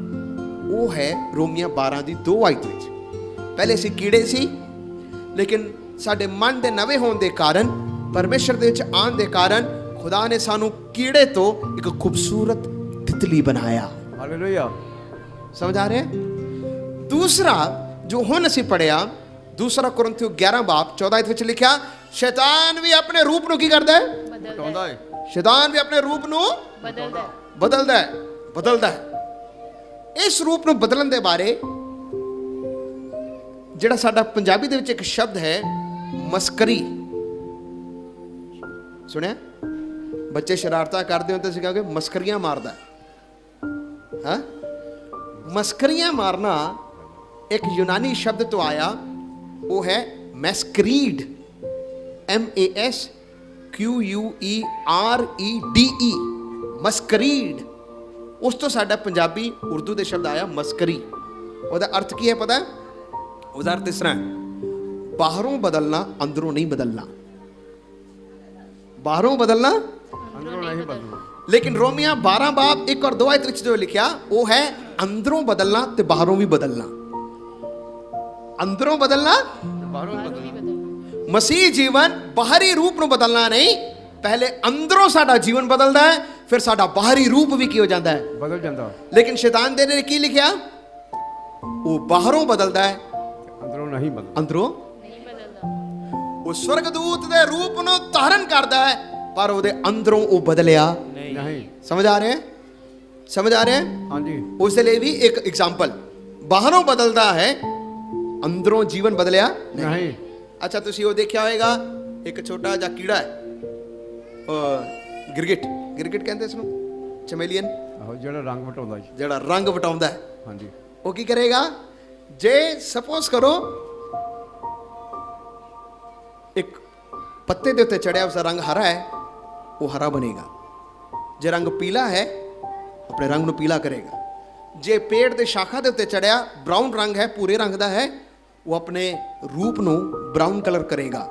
ਉਹ ਹੈ ਰੋਮੀਆਂ 12 ਦੀ 2 ਆਇਤ ਵਿੱਚ। ਪਹਿਲੇ ਅਸੀਂ ਕੀੜੇ ਸੀ, ਲੇਕਿਨ ਸਾਡੇ ਮਨ ਦੇ ਨਵੇਂ ਹੋਣ ਦੇ ਕਾਰਨ, ਪਰਮੇਸ਼ਰ ਦੇ ਵਿੱਚ ਆਉਣ ਦੇ ਕਾਰਨ ਖੁਦਾ ਨੇ ਸਾਨੂੰ ਕੀੜੇ ਤੋਂ ਇੱਕ ਖੂਬਸੂਰਤ ਤਿਤਲੀ ਬਣਾਇਆ। ਹਾਲੇਲੂਇਆ। ਸਮਝ ਆ ਰਿਹਾ? ਦੂਸਰਾ ਜੋ ਹੁਣ ਅਸੀਂ ਪੜਿਆ, ਦੂਸਰਾ ਕੁਰਿੰਥੀਓ 11 ਬਾਬ 14 ਆਇਤ ਵਿੱਚ ਲਿਖਿਆ, ਸ਼ੈਤਾਨ ਵੀ ਆਪਣੇ ਰੂਪ ਨੂੰ ਕੀ ਕਰਦਾ ਹੈ? ਬਤਾਉਂਦਾ ਹੈ। ਸ਼ੈਤਾਨ ਵੀ ਆਪਣੇ ਰੂਪ ਨੂੰ ਬਦਲਦਾ ਹੈ। ਇਸ ਰੂਪ ਨੂੰ ਬਦਲਣ ਦੇ ਬਾਰੇ ਜਿਹੜਾ ਸਾਡਾ ਪੰਜਾਬੀ ਦੇ ਵਿੱਚ ਇੱਕ ਸ਼ਬਦ ਹੈ ਮਸਕਰੀ, ਸੁਣਿਆ? ਬੱਚੇ ਸ਼ਰਾਰਤਾਂ ਕਰਦੇ ਹੁੰਦੇ ਸੀ, ਕਹੋਗੇ ਮਸਕਰੀਆਂ ਮਾਰਦਾ। ਹਾਂ, ਮਸਕਰੀਆਂ ਮਾਰਨਾ ਇੱਕ ਯੂਨਾਨੀ ਸ਼ਬਦ ਤੋਂ ਆਇਆ, ਉਹ ਹੈ ਮੈਸਕਰੀਡ, MASQUERED, ਮਸਕਰੀਡ। ਉਸ ਤੋਂ ਸਾਡਾ ਪੰਜਾਬੀ ਉਰਦੂ ਦੇ ਸ਼ਬਦ ਆਇਆ ਮਸਕਰੀ। ਉਹਦਾ ਅਰਥ ਕੀ ਹੈ ਪਤਾ? ਉਹਦਾ ਅਰਥ ਇਸ ਤਰ੍ਹਾਂ, ਬਾਹਰੋਂ ਬਦਲਣਾ, ਅੰਦਰੋਂ ਨਹੀਂ ਬਦਲਣਾ। ਬਾਹਰੋਂ ਬਦਲਣਾ, ਅੰਦਰੋਂ ਨਹੀਂ ਬਦਲਣਾ। ਲੇਕਿਨ ਰੋਮੀਆਂ 12 ਬਾਬ 1 ਔਰ 2 ਆਇਤ ਵਿੱਚ ਜੋ ਲਿਖਿਆ, ਉਹ ਹੈ ਅੰਦਰੋਂ ਬਦਲਣਾ ਤੇ ਬਾਹਰੋਂ ਵੀ ਬਦਲਣਾ। ਅੰਦਰੋਂ ਬਦਲਣਾ, ਬਾਹਰੋਂ ਬਦਲਣਾ। ਮਸੀਹ ਜੀਵਨ ਬਾਹਰੀ ਰੂਪ ਨੂੰ ਬਦਲਣਾ ਨਹੀਂ, ਪਹਿਲੇ ਅੰਦਰੋਂ ਸਾਡਾ ਜੀਵਨ ਬਦਲਦਾ ਹੈ, ਫਿਰ ਸਾਡਾ ਬਾਹਰੀ ਰੂਪ ਵੀ ਕੀ ਹੋ ਜਾਂਦਾ ਹੈ? ਬਦਲ ਜਾਂਦਾ। ਲੇਕਿਨ ਸ਼ੈਤਾਨ ਦੇ ਨੇ ਕੀ ਲਿਖਿਆ? ਉਹ ਬਾਹਰੋਂ ਬਦਲਦਾ ਹੈ, ਅੰਦਰੋਂ ਨਹੀਂ ਬਦਲਦਾ। ਅੰਦਰੋਂ ਉਹ ਸਵਰਗਦੂਤ ਦੇ ਰੂਪ ਨੂੰ ਧਾਰਨ ਕਰਦਾ ਹੈ, ਪਰ ਉਹਦੇ ਅੰਦਰੋਂ ਉਹ ਬਦਲਿਆ ਨਹੀਂ। ਸਮਝ ਆ ਰਿਹਾ? ਸਮਝ ਆ ਰਿਹਾ? ਹਾਂਜੀ। ਉਸ ਦੇ ਲਈ ਵੀ ਇੱਕ ਐਗਜ਼ਾਮਪਲ, ਬਾਹਰੋਂ ਬਦਲਦਾ ਹੈ, ਅੰਦਰੋਂ ਜੀਵਨ ਬਦਲਿਆ ਨਹੀਂ। ਅੱਛਾ, ਤੁਸੀਂ ਉਹ ਦੇਖਿਆ ਹੋਵੇਗਾ, ਇੱਕ ਛੋਟਾ ਜਿਹਾ ਕੀੜਾ ਹੈ, ਗਿਰਗਿਟ ਕਹਿੰਦੇ ਇਸ ਨੂੰ, ਚਮੇਲੀਅਨ, ਆਹੋ, ਜਿਹੜਾ ਰੰਗ ਵਟਾਉਂਦਾ ਜੀ। ਜਿਹੜਾ ਰੰਗ ਵਟਾਉਂਦਾ ਹੈ। ਹਾਂਜੀ। ਉਹ ਕੀ ਕਰੇਗਾ? ਜੇ ਸਪੋਜ਼ ਕਰੋ ਇੱਕ ਪੱਤੇ ਦੇ ਉੱਤੇ ਚੜਿਆ, ਉਸਦਾ ਰੰਗ ਹਰਾ ਹੈ, ਉਹ ਹਰਾ ਬਣੇਗਾ। ਜੇ ਰੰਗ ਪੀਲਾ ਹੈ, ਆਪਣੇ ਰੰਗ ਨੂੰ ਪੀਲਾ ਕਰੇਗਾ। ਜੇ ਪੇੜ ਦੇ ਸ਼ਾਖਾ ਦੇ ਉੱਤੇ ਚੜਿਆ, ਬਰਾਊਨ ਰੰਗ ਹੈ, ਭੂਰੇ ਰੰਗ ਦਾ ਹੈ, ਉਹ ਆਪਣੇ ਰੂਪ ਨੂੰ ਬਰਾਊਨ ਕਲਰ ਕਰੇਗਾ,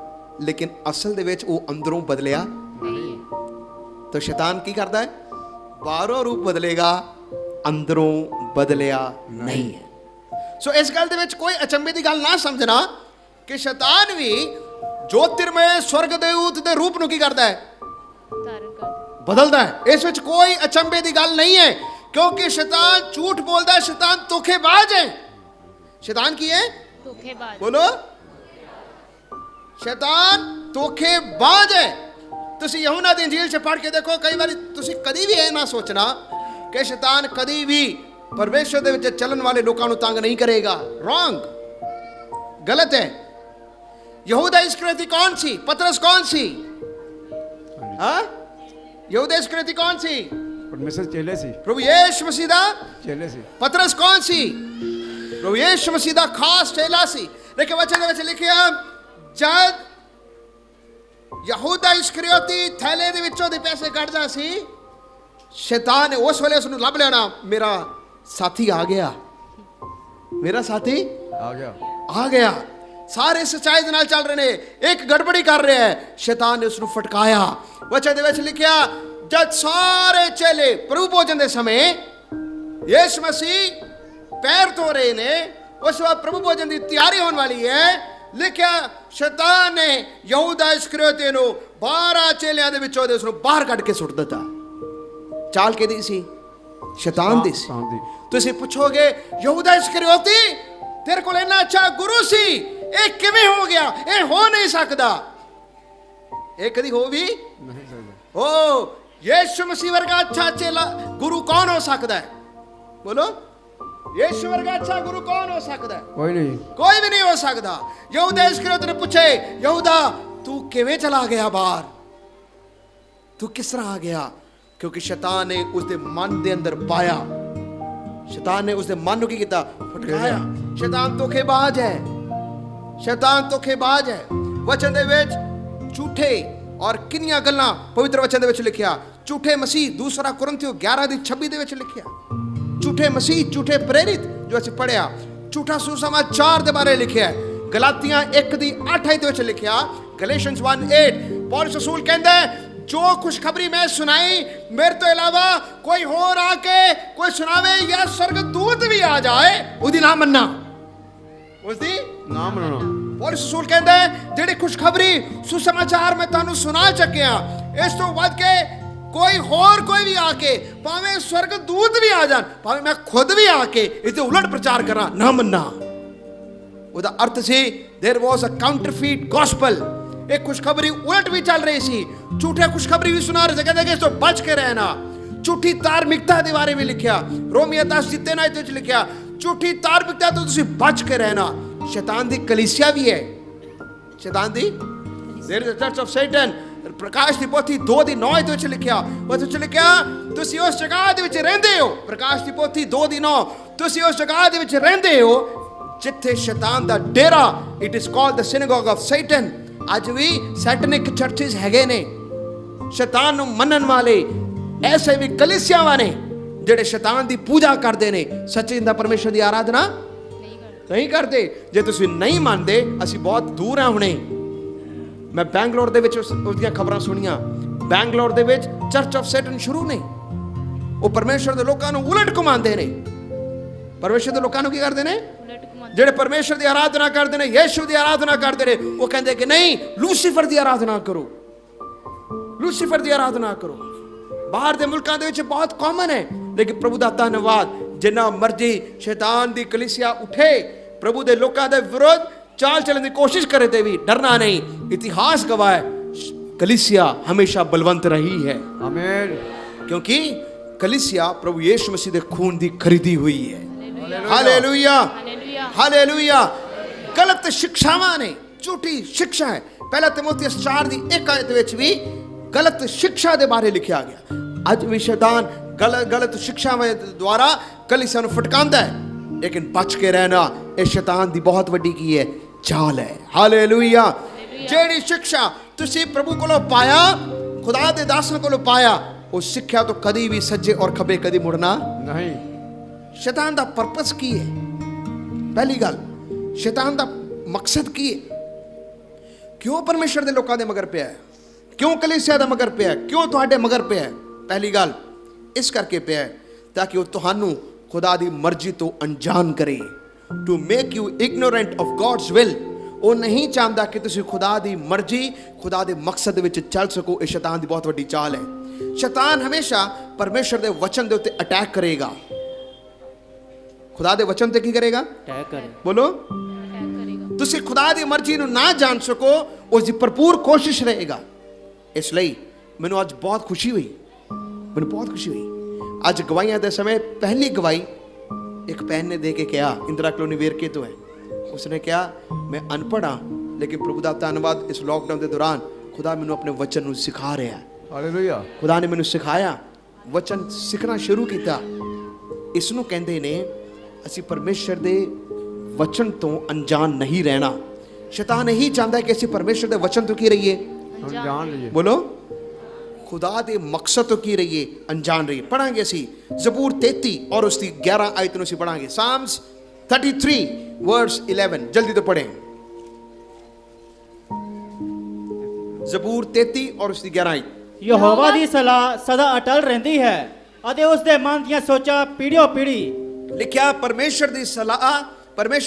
ਲੇਕਿਨ ਅਸਲ ਦੇ ਵਿੱਚ ਉਹ ਅੰਦਰੋਂ ਬਦਲਿਆ ਨਹੀਂ। ਤਾਂ ਸ਼ੈਤਾਨ ਕੀ ਕਰਦਾ ਹੈ? ਬਾਹਰੋਂ ਰੂਪ ਬਦਲੇਗਾ, ਅੰਦਰੋਂ ਬਦਲਿਆ ਨਹੀਂ ਹੈ। ਸੋ ਇਸ ਗੱਲ ਦੇ ਵਿੱਚ ਕੋਈ ਅਚੰਭੇ ਦੀ ਗੱਲ ਨਾ ਸਮਝਣਾ ਕਿ ਸ਼ੈਤਾਨ ਵੀ ਜੋਤਿਰਮय ਸਵਰਗਦੂਤ ਦੇ ਰੂਪ ਨੂੰ ਕੀ ਕਰਦਾ ਹੈ? ਬਦਲਦਾ ਹੈ। ਇਸ ਵਿੱਚ ਕੋਈ ਅਚੰਭੇ ਦੀ ਗੱਲ ਨਹੀਂ ਹੈ, ਕਿਉਂਕਿ ਸ਼ੈਤਾਨ ਝੂਠ ਬੋਲਦਾ ਹੈ, ਸ਼ੈਤਾਨ ਧੋਖੇਬਾਜ਼ ਹੈ। ਸ਼ੈਤਾਨ ਕੀ ਹੈ? ਧੋਖੇਬਾਜ਼। ਬੋਲੋ, ਸ਼ੈਤਾਨ ਧੋਖੇਬਾਜ਼ ਹੈ। ਤੁਸੀਂ ਯਹੂਨਾ ਦੀ ਇੰਜੀਲ 'ਚ ਪੜ੍ਹ ਕੇ ਦੇਖੋ, ਕਈ ਵਾਰੀ ਤੁਸੀਂ ਕਦੀ ਵੀ ਇਹ ਨਾ ਸੋਚਣਾ ਕਿ ਸ਼ੈਤਾਨ ਕਦੀ ਵੀ ਪਰਮੇਸ਼ਰ ਦੇ ਵਿੱਚ ਚੱਲਣ ਵਾਲੇ ਲੋਕਾਂ ਨੂੰ ਤੰਗ ਨਹੀਂ ਕਰੇਗਾ। ਰੋਂਗ, ਗਲਤ ਹੈ। ਯਹੂਦਾ ਇਸਕਰੀਤੀ ਕੌਣ ਸੀ? ਪਤਰਸ ਕੌਣ ਸੀ? ਹਾਂ, ਯਹੂਦਾ ਇਸਕਰੀਤੀ ਕੌਣ ਸੀ? ਪਰਮੇਸ਼ਰ ਚੇਲੇ ਸੀ। ਪ੍ਰਭੂ ਯੀਸ਼ੂ ਮਸੀਹ ਦਾ ਚੇਲੇ ਸੀ। ਪਤਰਸ ਕੌਣ ਸੀ? ਪ੍ਰਭੂ ਯੀਸ਼ੂ ਮਸੀਹ ਦਾ ਖਾਸ ਚੇਲਾ ਸੀ। ਲੇਕਿਨ ਵਚਨ ਦੇ ਵਿੱਚ ਲਿਖਿਆ, ਜਦ ਯਹੂਦਾ ਇਸਕਰੀਤੀ ਥੈਲੇ ਦੇ ਵਿੱਚੋਂ ਦੇ ਪੈਸੇ ਕੱਢਦਾ ਸੀ, ਸ਼ੈਤਾਨ ਨੇ ਉਸ ਵੇਲੇ ਉਸ ਨੂੰ ਲੱਭ ਲੈਣਾ, ਮੇਰਾ ਸਾਥੀ ਆ ਗਿਆ, ਮੇਰਾ ਸਾਥੀ ਆ ਗਿਆ। ਸਾਰੇ ਸੱਚਾਈ ਦੇ ਨਾਲ ਚੱਲ ਰਹੇ ਨੇ, ਇੱਕ ਗੜਬੜੀ ਕਰ ਰਿਹਾ ਹੈ, ਸ਼ੈਤਾਨ ਨੇ ਉਸ ਨੂੰ ਫਟਕਾਇਆ। ਵਚਨ ਦੇ ਵਿੱਚ ਲਿਖਿਆ, ਜਦ ਸਾਰੇ ਚੇਲੇ ਪ੍ਰਭੂ ਭੋਜਨ ਦੇ ਸਮੇਂ ਯੀਸ਼ੂ ਮਸੀਹ ਪੈਰ ਧੋ ਰਹੇ ਨੇ, ਉਸ ਵਕਤ ਪ੍ਰਭੂ ਭੋਜਨ ਦੀ ਤਿਆਰੀ ਹੋਣ ਵਾਲੀ ਹੈ, ਲਿਖਿਆ ਸ਼ੈਤਾਨ ਨੇ ਯਹੂਦਾ ਇਸਕਰੀਤੀ ਨੂੰ 12 ਚੇਲਿਆਂ ਦੇ ਵਿੱਚੋਂ ਉਸ ਨੂੰ ਬਾਹਰ ਕੱਢ ਕੇ ਸੁੱਟ ਦਿੱਤਾ। ਚਾਲ ਕਿਹਦੀ ਸੀ? ਸ਼ੈਤਾਨ ਦੀ ਸੀ। ਤੁਸੀਂ ਪੁੱਛੋਗੇ, ਯਹੂਦਾ ਇਸਕਰੀਤੀ ਤੇਰੇ ਕੋਲ ਇੰਨਾ ਅੱਛਾ ਗੁਰੂ ਸੀ, ਇਹ ਕਿਵੇਂ ਹੋ ਗਿਆ? ਇਹ ਹੋ ਨਹੀਂ ਸਕਦਾ। ਇਹ ਕਦੀ ਹੋ ਵੀ ਨਹੀਂ ਸਕਦਾ। ਓ ਯੀਸ਼ੂ ਮਸੀਹ ਵਰਗਾ ਅੱਛਾ ਚੇਲਾ ਗੁਰੂ ਕੌਣ ਹੋ ਸਕਦਾ ਹੈ? ਬੋਲੋ, ਯੀਸ਼ੂ ਵਰਗਾ ਅੱਛਾ ਗੁਰੂ ਕੌਣ ਹੋ ਸਕਦਾ ਹੈ? ਕੋਈ ਨਹੀਂ, ਕੋਈ ਵੀ ਨਹੀਂ ਹੋ ਸਕਦਾ। ਯਹੂਦਾ ਇਸਕਰੀਤੀ ਨੇ ਪੁੱਛੇ, ਯਹੂਦਾ ਤੂੰ ਕਿਵੇਂ ਚਲਾ ਗਿਆ ਬਾਹਰ? ਤੂੰ ਕਿਸ ਤਰ੍ਹਾਂ ਆ ਗਿਆ? ਕਿਉਂਕਿ ਸ਼ੈਤਾਨ ਨੇ ਉਸਦੇ ਮਨ ਦੇ ਅੰਦਰ ਪਾਇਆ। ਸ਼ੈਤਾਨ ਨੇ ਉਸਦੇ ਮਨ ਨੂੰ ਕੀ ਕੀਤਾ? ਫਟਕਾਇਆ। ਸ਼ੈਤਾਨ ਧੋਖੇਬਾਜ਼ ਹੈ। ਸ਼ੈਤਾਨ ਧੋਖੇਬਾਜ਼ ਹੈ। ਵਚਨ ਦੇ ਵਿੱਚ ਝੂਠੇ ਔਰ ਕਿੰਨੀਆਂ ਗੱਲਾਂ ਪਵਿੱਤਰ ਵਚਨ ਦੇ ਵਿੱਚ ਲਿਖਿਆ, ਝੂਠੇ ਮਸੀਹ, ਦੂਸਰਾ ਕੁਰਿੰਥੀਓ 11 ਦੀ 26 ਦੇ ਵਿੱਚ ਲਿਖਿਆ, ਝੂਠੇ ਮਸੀਹ, ਝੂਠੇ ਪ੍ਰੇਰਿਤ, ਜੋ ਅਸੀਂ ਪੜਿਆ, ਝੂਠਾ ਸੁਸਮਾਚਾਰ ਦੇ ਬਾਰੇ ਲਿਖਿਆ ਹੈ। ਗਲਾਤੀਆਂ 1 ਦੀ 8 ਦੇ ਵਿੱਚ ਲਿਖਿਆ, ਗਲੇਸ਼ੀਅਨਸ 1:8, ਪੌਲਸ ਰਸੂਲ ਕਹਿੰਦਾ ਹੈ, जो खुशखबरी मैं सुनाई मेरे तो इलावा कोई होर आके कोई सुनावे या स्वर्गदूत भी आ जाए, उसदी ना मनना, उसदी ਨਾ ਮੰਨਣਾ। पौलुस रसूल कहता है जेड़ी खुशखबरी सुसमाचार मैं तुहानू सुना चुकिया, इस तो वध के कोई होर कोई भी आके, भावें स्वर्गदूत भी आ जान, भावें मैं खुद भी आके इसते उलट प्रचार करा, ना मनना। ਉਹਦਾ ਅਰਥ ਸੀ there was a counterfeit gospel, एक खुशखबरी उलट भी चल रही सी, झूठे खुशखबरी भी सुना रहे थे, कहते कि इस तो बच के रहना। झूठी धार्मिकता के बारे में लिखा, रोमियो 10 ਦੀ 3 आयत ਵਿੱਚ लिखा, झूठी धार्मिकता तो ਤੁਸੀਂ बच के रहना। शैतान ਦੀ कलीसिया भी है, शैतान ਦੀ there is a church of Satan. प्रकाश ਦੀ ਪੋਥੀ 2 ਦੀ 9 ਆਇਤ ਵਿੱਚ ਲਿਖਿਆ, ਉਹਦੇ ਵਿੱਚ ਲਿਖਿਆ ਤੁਸੀਂ ਉਸ ਜਗ੍ਹਾ ਦੇ ਵਿੱਚ ਰਹਿੰਦੇ ਹੋ। ਪ੍ਰਕਾਸ਼ ਦੀ ਪੋਥੀ 2 ਦੀ 9, ਤੁਸੀਂ ਉਸ ਜਗ੍ਹਾ ਦੇ ਵਿੱਚ ਰਹਿੰਦੇ ਹੋ ਜਿੱਥੇ ਸ਼ੈਤਾਨ ਦਾ ਡੇਰਾ, it is called the synagogue of Satan. ਅੱਜ ਵੀ ਸੈਟਨਿਕ ਚਰਚਿਸ ਹੈਗੇ ਨੇ, ਸ਼ੈਤਾਨ ਨੂੰ ਮੰਨਣ ਵਾਲੇ ਐਸੇ ਵੀ ਕਲੀਸਿਆਵਾਂ ਨੇ ਜਿਹੜੇ ਸ਼ੈਤਾਨ ਦੀ ਪੂਜਾ ਕਰਦੇ ਨੇ, ਸੱਚੇ ਦਾ ਪਰਮੇਸ਼ਰ ਦੀ ਆਰਾਧਨਾ ਨਹੀਂ ਕਰਦੇ। ਜੇ ਤੁਸੀਂ ਨਹੀਂ ਮੰਨਦੇ, ਅਸੀਂ ਬਹੁਤ ਦੂਰ ਆ ਹੁਣੇ। ਮੈਂ ਬੈਂਗਲੌਰ ਦੇ ਵਿੱਚ ਉਹਦੀਆਂ ਖਬਰਾਂ ਸੁਣੀਆਂ, ਬੈਂਗਲੌਰ ਦੇ ਵਿੱਚ ਚਰਚ ਆਫ ਸੈਟਨ ਸ਼ੁਰੂ ਨੇ। ਉਹ ਪਰਮੇਸ਼ਰ ਦੇ ਲੋਕਾਂ ਨੂੰ ਉਲਟ ਘੁਮਾਉਂਦੇ ਨੇ। ਪਰਮੇਸ਼ਰ ਦੇ ਲੋਕਾਂ ਨੂੰ ਕੀ ਕਰਦੇ ਨੇ? ਜਿਹੜੇ ਪਰਮੇਸ਼ਰ ਦੀ ਆਰਾਧਨਾ ਕਰਦੇ ਨੇ, ਯੀਸ਼ੂ ਦੀ ਆਰਾਧਨਾ ਕਰਦੇ ਨੇ, ਉਹ ਕਹਿੰਦੇ ਕਿ ਨਹੀਂ, ਲੂਸੀਫਰ ਦੀ ਆਰਾਧਨਾ ਕਰੋ, ਲੂਸੀਫਰ ਦੀ ਆਰਾਧਨਾ ਕਰੋ। ਬਾਹਰ ਦੇ ਮੁਲਕਾਂ ਦੇ ਵਿੱਚ ਬਹੁਤ ਕਾਮਨ ਹੈ, ਲੇਕਿਨ ਪ੍ਰਭੂ ਦਾ ਧੰਨਵਾਦ, ਜਿੰਨਾ ਮਰਜ਼ੀ ਸ਼ੈਤਾਨ ਦੀ ਕਲੀਸਿਆ ਉੱਠੇ, ਪ੍ਰਭੂ ਦੇ ਲੋਕਾਂ ਦੇ ਵਿਰੁੱਧ ਚਾਲ ਚੱਲਣ ਦੀ ਕੋਸ਼ਿਸ਼ ਕਰੇ ਤੇ ਵੀ ਡਰਨਾ ਨਹੀਂ। ਇਤਿਹਾਸ ਗਵਾਹ ਹੈ, ਕਲੀਸਿਆ ਹਮੇਸ਼ਾ ਬਲਵੰਤ ਰਹੀ ਹੈ। ਆਮੀਨ। ਕਿਉਂਕਿ ਕਲੀਸਿਆ ਪ੍ਰਭੂ ਯੀਸ਼ੂ ਮਸੀਹ ਦੇ ਖੂਨ ਦੀ ਖਰੀਦੀ ਹੋਈ ਹੈ। Hallelujah, hallelujah. ਗਲਤ ਸਿੱਖਿਆਵਾਂ ਨੇ, ਝੂਠੀ ਸਿੱਖਿਆ ਹੈ। ਪਹਿਲਾ ਤਿਮੋਥੀਅਸ 4 ਦੀ 1 ਆਇਤ ਵਿੱਚ ਵੀ ਗਲਤ ਸਿੱਖਿਆ ਦੇ ਬਾਰੇ ਲਿਖਿਆ ਗਿਆ। ਅੱਜ ਵੀ ਸ਼ੈਤਾਨ ਗਲਤ ਸਿੱਖਿਆਵਾਂ ਦੁਆਰਾ ਕਲੀਸਿਆ ਨੂੰ ਫਟਕਾਉਂਦਾ ਹੈ, ਲੇਕਿਨ ਬਚ ਕੇ ਰਹਿਣਾ ਇਹ ਸ਼ੈਤਾਨ ਦੀ ਬਹੁਤ ਵੱਡੀ ਕੀ ਹੈ? ਚਾਲ ਹੈ। ਹਾਲੇਲੂਇਆ। ਜਿਹੜੀ ਸਿੱਖਿਆ ਤੁਸੀਂ ਪ੍ਰਭੂ ਕੋਲੋਂ ਪਾਇਆ, ਖੁਦਾ ਦੇ ਦਾਸਾਂ ਕੋਲੋਂ ਪਾਇਆ, ਉਹ ਸਿੱਖਿਆ ਤੋਂ ਕਦੀ ਵੀ ਸੱਜੇ ਔਰ ਖੱਬੇ ਕਦੀ ਮੁੜਨਾ ਨਹੀਂ। ਸ਼ੈਤਾਨ ਦਾ ਪਰਪਸ ਕੀ ਹੈ? ਪਹਿਲੀ ਗੱਲ, ਸ਼ੈਤਾਨ ਦਾ ਮਕਸਦ ਕੀ ਹੈ? ਕਿਉਂ ਪਰਮੇਸ਼ਰ ਦੇ ਲੋਕਾਂ ਦੇ ਮਗਰ ਪਿਆ ਹੈ? ਕਿਉਂ ਕਲੀਸਿਆ ਦਾ ਮਗਰ ਪਿਆ ਹੈ? ਕਿਉਂ ਤੁਹਾਡੇ ਮਗਰ ਪਿਆ ਹੈ? ਪਹਿਲੀ ਗੱਲ, ਇਸ ਕਰਕੇ ਪਿਆ ਹੈ ਤਾਂ ਕਿ ਉਹ ਤੁਹਾਨੂੰ ਖੁਦਾ ਦੀ ਮਰਜ਼ੀ ਤੋਂ ਅਣਜਾਣ ਕਰੇ, to make you ignorant of God's will. ਉਹ ਨਹੀਂ ਚਾਹੁੰਦਾ ਕਿ ਤੁਸੀਂ ਖੁਦਾ ਦੀ ਮਰਜ਼ੀ, ਖੁਦਾ ਦੇ ਮਕਸਦ ਵਿੱਚ ਚੱਲ ਸਕੋ। ਇਹ ਸ਼ੈਤਾਨ ਦੀ ਬਹੁਤ ਵੱਡੀ ਚਾਲ ਹੈ। ਸ਼ੈਤਾਨ ਹਮੇਸ਼ਾ ਪਰਮੇਸ਼ਰ ਦੇ ਵਚਨ ਦੇ ਉੱਤੇ ਅਟੈਕ ਕਰੇਗਾ। ਖੁਦਾ ਦੇ ਵਚਨ ਤੇ ਕੀ ਕਰੇਗਾ? ਅਟੈਕ ਕਰੇ। ਬੋਲੋ। ਤੁਸੀਂ ਖੁਦਾ ਦੀ ਮਰਜ਼ੀ ਨੂੰ ਨਾ ਜਾਣ ਸਕੋ, ਉਸ ਦੀ ਭਰਪੂਰ ਕੋਸ਼ਿਸ਼ ਰਹੇਗਾ। ਇਸ ਲਈ ਮੈਨੂੰ ਅੱਜ ਬਹੁਤ ਖੁਸ਼ੀ ਹੋਈ, ਮੈਨੂੰ ਬਹੁਤ ਖੁਸ਼ੀ ਹੋਈ। ਅੱਜ ਗਵਾਹੀਆਂ ਦੇ ਸਮੇਂ ਪਹਿਲੀ ਗਵਾਹੀ ਇੱਕ ਭੈਣ ਨੇ ਦੇ ਕੇ ਕਿਹਾ, ਇੰਦਰਾ ਕਲੋਨੀ ਵੇਰਕੇ ਤੋਂ ਹੈ। ਉਸਨੇ ਕਿਹਾ, ਮੈਂ ਅਨਪੜ੍ਹ ਹਾਂ, ਲੇਕਿਨ ਪ੍ਰਭੂ ਦਾ ਧੰਨਵਾਦ, ਇਸ ਲੋਕਡਾਊਨ ਦੇ ਦੌਰਾਨ ਖੁਦਾ ਮੈਨੂੰ ਆਪਣੇ ਵਚਨ ਨੂੰ ਸਿਖਾ ਰਿਹਾ ਹੈ। ਹਾਲੇਲੂਇਆ। ਖੁਦਾ ਨੇ ਮੈਨੂੰ ਸਿਖਾਇਆ, ਵਚਨ ਸਿੱਖਣਾ ਸ਼ੁਰੂ ਕੀਤਾ। ਇਸ ਨੂੰ ਕਹਿੰਦੇ ਨੇ ਅਸੀਂ ਪਰਮੇਸ਼ਰ ਦੇ ਵਚਨ ਤੋਂ ਅਣਜਾਣ ਨਹੀਂ ਰਹਿਣਾ। ਸ਼ੈਤਾਨ ਇਹੀ ਚਾਹੁੰਦਾ ਕਿ ਅਸੀਂ ਪਰਮੇਸ਼ਰ ਦੇ ਵਚਨ ਤੋਂ ਕੀ ਰਹੀਏ? ਜਾਣ ਲਈਏ। ਬੋਲੋ। ਖੁਦਾ ਦੇ ਮਕਸਦ ਤੋਂ ਕੀ ਰਹੀਏ? ਅਣਜਾਣ ਰਹੀਏ। ਪੜਾਂਗੇ ਅਸੀਂ ਜ਼ਬੂਰ 33 ਔਰ ਉਸ ਦੀ 11 ਆਇਤ ਨੂੰ ਅਸੀਂ ਪੜਾਂਗੇ। ਸਾਮਸ 33 verse 11, ਜਲਦੀ ਤੋਂ ਪੜ੍ਹੇ। ਜ਼ਬੂਰ 33 ਔਰ ਉਸ ਦੀ 11 ਆਇਤ। ਯਹੋਵਾ ਦੀ ਸਲਾਹ ਸਦਾ ਅਟਲ ਰਹਿੰਦੀ ਹੈ ਅਤੇ ਉਸ ਦੇ ਮਨ ਦੀਆਂ ਸੋਚਾਂ ਪੀੜ੍ਹੀਓਂ ਪੀੜ੍ਹੀ। ਲਿਖਿਆ ਪਰਮੇਸ਼ਰ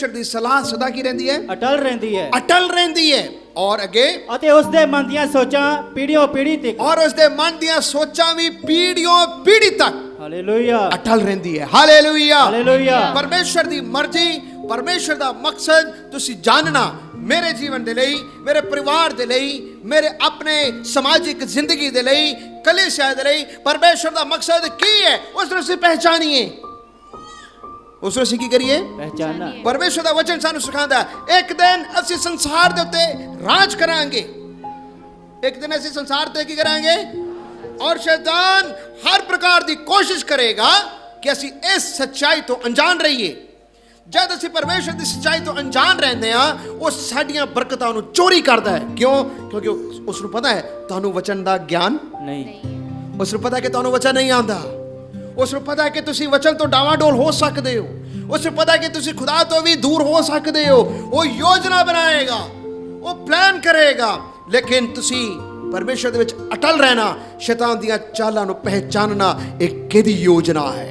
ਦੀ ਸਲਾਹ ਸਦਾ ਕੀ ਰਹਿੰਦੀ ਹੈ? ਅਟਲ ਰਹਿੰਦੀ ਹੈ। ਅਟਲ ਰਹਿੰਦੀ ਹੈ। ਔਰ ਅੱਗੇ, ਅਤੇ ਉਸ ਦੇ ਮਨ ਦੀਆਂ ਸੋਚਾਂ ਪੀੜ੍ਹੀਓਂ ਪੀੜ੍ਹੀ ਤੱਕ। ਔਰ ਉਸ ਦੇ ਮਨ ਦੀਆਂ ਸੋਚਾਂ ਵੀ ਪੀੜ੍ਹੀਓਂ ਪੀੜ੍ਹੀ ਤੱਕ ਹਾਲੇਲੂਇਆ, ਅਟਲ ਰਹਿੰਦੀ ਹੈ। Hallelujah, hallelujah. ਪਰਮੇਸ਼ਰ ਦੀ ਮਰਜ਼ੀ, ਪਰਮੇਸ਼ਰ ਦਾ ਮਕਸਦ ਤੁਸੀਂ ਜਾਣਨਾ, ਮੇਰੇ ਜੀਵਨ ਦੇ ਲਈ, ਮੇਰੇ ਪਰਿਵਾਰ ਦੇ ਲਈ, ਮੇਰੇ ਆਪਣੇ ਸਮਾਜਿਕ ਜ਼ਿੰਦਗੀ ਦੇ ਲਈ, ਕਲੀਸਿਆ ਦੇ ਲਈ ਪਰਮੇਸ਼ਰ ਦਾ ਮਕਸਦ ਕੀ ਹੈ, ਉਸ ਨੂੰ ਅਸੀਂ ਪਹਿਚਾਨੀਏ, ਉਸ ਨੂੰ ਅਸੀਂ ਕੀ ਕਰੀਏ? ਪਹਿਚਾਨਣਾ। ਪਰਮੇਸ਼ਰ ਦਾ ਵਚਨ ਸਾਨੂੰ ਸਿਖਾਉਂਦਾ ਹੈ ਇੱਕ ਦਿਨ ਅਸੀਂ ਸੰਸਾਰ ਦੇ ਉੱਤੇ ਰਾਜ ਕਰਾਂਗੇ, ਇੱਕ ਦਿਨ ਅਸੀਂ ਸੰਸਾਰ ਤੇ ਕੀ ਕਰਾਂਗੇ? ਔਰ ਸ਼ੈਤਾਨ ਹਰ ਪ੍ਰਕਾਰ ਦੀ ਕੋਸ਼ਿਸ਼ ਕਰੇਗਾ ਕਿ ਅਸੀਂ ਇਸ ਸੱਚਾਈ ਤੋਂ ਅਣਜਾਣ ਰਹੀਏ। ਜਦ ਅਸੀਂ ਪਰਮੇਸ਼ਰ ਦੀ ਸੱਚਾਈ ਤੋਂ ਅਣਜਾਣ ਰਹਿੰਦੇ ਹਾਂ, ਉਹ ਸਾਡੀਆਂ ਬਰਕਤਾਂ ਨੂੰ ਚੋਰੀ ਕਰਦਾ ਹੈ। ਕਿਉਂ? ਕਿਉਂਕਿ ਉਸ ਨੂੰ ਪਤਾ ਹੈ ਤੁਹਾਨੂੰ ਵਚਨ ਦਾ ਗਿਆਨ ਨਹੀਂ। ਉਸ ਨੂੰ ਪਤਾ ਕਿ ਤੁਹਾਨੂੰ ਵਚਨ ਨਹੀਂ ਆਉਂਦਾ। ਉਸ ਨੂੰ ਪਤਾ ਹੈ ਕਿ ਤੁਸੀਂ ਵਚਨ ਤੋਂ ਡਾਵਾਡੋਲ ਹੋ ਸਕਦੇ ਹੋ, ਉਸ ਨੂੰ ਪਤਾ ਹੈ ਕਿ ਤੁਸੀਂ ਖੁਦਾ ਤੋਂ ਵੀ ਦੂਰ ਹੋ ਸਕਦੇ ਹੋ। ਉਹ ਯੋਜਨਾ ਬਣਾਏਗਾ, ਉਹ ਪਲਾਨ ਕਰੇਗਾ, ਲੇਕਿਨ ਤੁਸੀਂ ਪਰਮੇਸ਼ਰ ਦੇ ਵਿੱਚ ਅਟਲ ਰਹਿਣਾ, ਸ਼ੈਤਾਨ ਦੀਆਂ ਚਾਲਾਂ ਨੂੰ ਪਹਿਚਾਨਣਾ ਇਹ ਕਿਹਦੀ ਯੋਜਨਾ ਹੈ।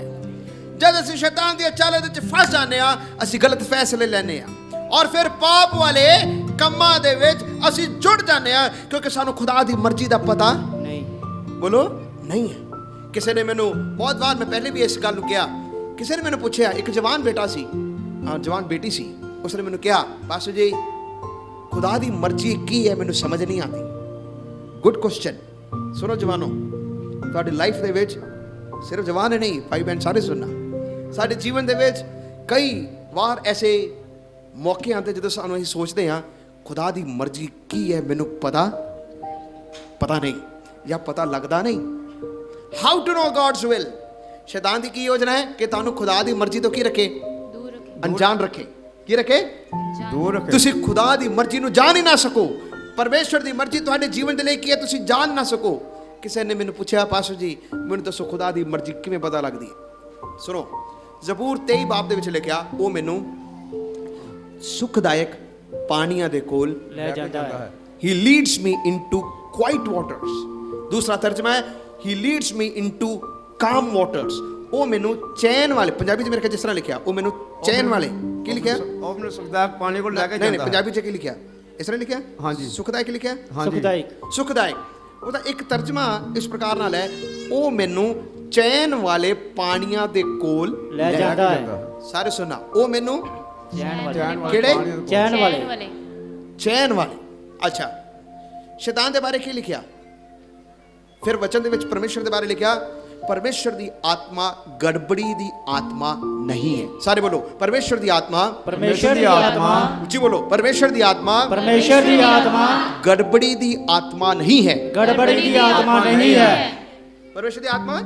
ਜਦ ਅਸੀਂ ਸ਼ੈਤਾਨ ਦੀਆਂ ਚਾਲਾਂ ਦੇ ਵਿੱਚ ਫਸ ਜਾਂਦੇ ਹਾਂ, ਅਸੀਂ ਗਲਤ ਫੈਸਲੇ ਲੈਂਦੇ ਹਾਂ ਔਰ ਫਿਰ ਪਾਪ ਵਾਲੇ ਕੰਮਾਂ ਦੇ ਵਿੱਚ ਅਸੀਂ ਜੁੜ ਜਾਂਦੇ ਹਾਂ, ਕਿਉਂਕਿ ਸਾਨੂੰ ਖੁਦਾ ਦੀ ਮਰਜ਼ੀ ਦਾ ਪਤਾ ਨਹੀਂ। ਬੋਲੋ ਨਹੀਂ ਹੈ। ਕਿਸੇ ਨੇ ਮੈਨੂੰ ਬਹੁਤ ਵਾਰ, ਮੈਂ ਪਹਿਲੇ ਵੀ ਇਸ ਗੱਲ ਨੂੰ ਕਿਹਾ, ਕਿਸੇ ਨੇ ਮੈਨੂੰ ਪੁੱਛਿਆ, ਇੱਕ ਜਵਾਨ ਬੇਟਾ ਸੀ, ਜਵਾਨ ਬੇਟੀ ਸੀ, ਉਸਨੇ ਮੈਨੂੰ ਕਿਹਾ, ਪਾਸਟਰ ਜੀ ਖੁਦਾ ਦੀ ਮਰਜ਼ੀ ਕੀ ਹੈ ਮੈਨੂੰ ਸਮਝ ਨਹੀਂ ਆਉਂਦੀ। Good question. ਸੁਣੋ ਜਵਾਨੋ, ਤੁਹਾਡੀ ਲਾਈਫ ਦੇ ਵਿੱਚ ਸਿਰਫ ਜਵਾਨ ਹੀ ਨਹੀਂ, ਭਾਈ ਬਹਿਨ ਸਾਰੇ ਸੁਣਨਾ, ਸਾਡੇ ਜੀਵਨ ਦੇ ਵਿੱਚ ਕਈ ਵਾਰ ਐਸੇ ਮੌਕੇ ਆਉਂਦੇ ਜਦੋਂ ਸਾਨੂੰ ਅਸੀਂ ਸੋਚਦੇ ਹਾਂ ਖੁਦਾ ਦੀ ਮਰਜ਼ੀ ਕੀ ਹੈ ਮੈਨੂੰ ਪਤਾ ਨਹੀਂ ਜਾਂ ਪਤਾ ਲੱਗਦਾ ਨਹੀਂ। How to know God's will. ਸ਼ੈਤਾਨ ਦੀ ਕੀ ਯੋਜਨਾ ਹੈ ਕਿ ਤੁਹਾਨੂੰ ਖੁਦਾ ਦੀ ਮਰਜ਼ੀ ਤੋਂ ਕੀ ਰੱਖੇ? दूर रखे, ਅਣਜਾਣ ਰੱਖੇ। ਕੀ ਰੱਖੇ? ਦੂਰ ਰੱਖੇ। ਤੁਸੀਂ ਖੁਦਾ ਦੀ ਮਰਜ਼ੀ ਨੂੰ ਜਾਣ ਹੀ ਨਾ ਸਕੋ। ਪਰਮੇਸ਼ਰ ਦੀ ਮਰਜ਼ੀ ਤੁਹਾਡੇ ਜੀਵਨ ਦੇ ਲਈ ਕੀ ਹੈ ਤੁਸੀਂ ਜਾਣ ਨਾ ਸਕੋ। ਕਿਸੇ ਨੇ ਮੈਨੂੰ ਪੁੱਛਿਆ, ਪਾਸਟਰ ਜੀ ਮੈਨੂੰ ਦੱਸੋ ਖੁਦਾ ਦੀ ਮਰਜ਼ੀ ਕਿਵੇਂ ਪਤਾ ਲੱਗਦੀ ਹੈ? ਸੁਣੋ, ਜ਼ਬੂਰ 23 ਬਾਬ ਦੇ ਵਿੱਚ ਲਿਖਿਆ, ਉਹ ਮੈਨੂੰ ਸੁਖਦਾਇਕ ਪਾਣੀਆਂ ਦੇ ਕੋਲ ਲੈ ਜਾਂਦਾ ਹੈ। He leads me into quiet waters। दूसरा तर्जमा है He leads me into calm waters। ਉਹ ਮੈਨੂੰ ਚੈਨ ਵਾਲੇ, ਪੰਜਾਬੀ 'ਚ ਮੇਰੇ ਕੋਲ ਜਿਸ ਤਰ੍ਹਾਂ ਲਿਖਿਆ, ਉਹ ਮੈਨੂੰ ਚੈਨ ਵਾਲੇ ਕੀ ਲਿਖਿਆ? ਉਹ ਮੈਨੂੰ ਸੁਖਦਾਇਕ ਪਾਣੀ ਕੋਲ ਲੈ ਕੇ ਨਹੀਂ ਜਾਂਦਾ। ਪੰਜਾਬੀ 'ਚ ਕੀ ਲਿਖਿਆ? ਇਸ ਤਰ੍ਹਾਂ ਲਿਖਿਆ? ਹਾਂਜੀ। ਸੁਖਦਾਇਕ ਲਿਖਿਆ? ਸੁਖਦਾਇਕ। ਸੁਖਦਾਇਕ। ਉਹਦਾ ਇੱਕ ਤਰਜਮਾ ਇਸ ਪ੍ਰਕਾਰ ਨਾਲ ਹੈ, ਉਹ ਮੈਨੂੰ ਚੈਨ ਵਾਲੇ ਪਾਣੀਆਂ ਦੇ ਕੋਲ ਲੈ ਜਾਂਦਾ ਹੈ। ਸਾਰੇ ਸੁਣਾ, ਉਹ ਮੈਨੂੰ ਚੈਨ ਵਾਲੇ। ਕਿਹੜੇ? ਚੈਨ ਵਾਲੇ। चैन वाले। ਚੈਨ ਵਾਲੇ। ਅੱਛਾ, ਸ਼ੈਤਾਨ ਦੇ ਬਾਰੇ ਕੀ ਲਿਖਿਆ? ਫਿਰ ਵਚਨ ਦੇ ਵਿੱਚ ਪਰਮੇਸ਼ਰ ਦੇ ਬਾਰੇ ਲਿਖਿਆ, ਪਰਮੇਸ਼ਰ ਦੀ ਆਤਮਾ ਗੜਬੜੀ ਦੀ ਆਤਮਾ ਨਹੀਂ ਹੈ। ਸਾਰੇ ਬੋਲੋ, ਪਰਮੇਸ਼ਰ ਦੀ ਆਤਮਾ। ਪਰਮੇਸ਼ਰ ਦੀ ਆਤਮਾ। ਉੱਚੀ ਬੋਲੋ, ਪਰਮੇਸ਼ਰ ਦੀ ਆਤਮਾ ਪਰਮੇਸ਼ਰ ਦੀ ਆਤਮਾ ਗੜਬੜੀ ਦੀ ਆਤਮਾ ਨਹੀਂ ਹੈ। ਗੜਬੜੀ ਦੀ ਆਤਮਾ ਨਹੀਂ ਹੈ। ਪਰਮੇਸ਼ਰ ਦੀ ਆਤਮਾ,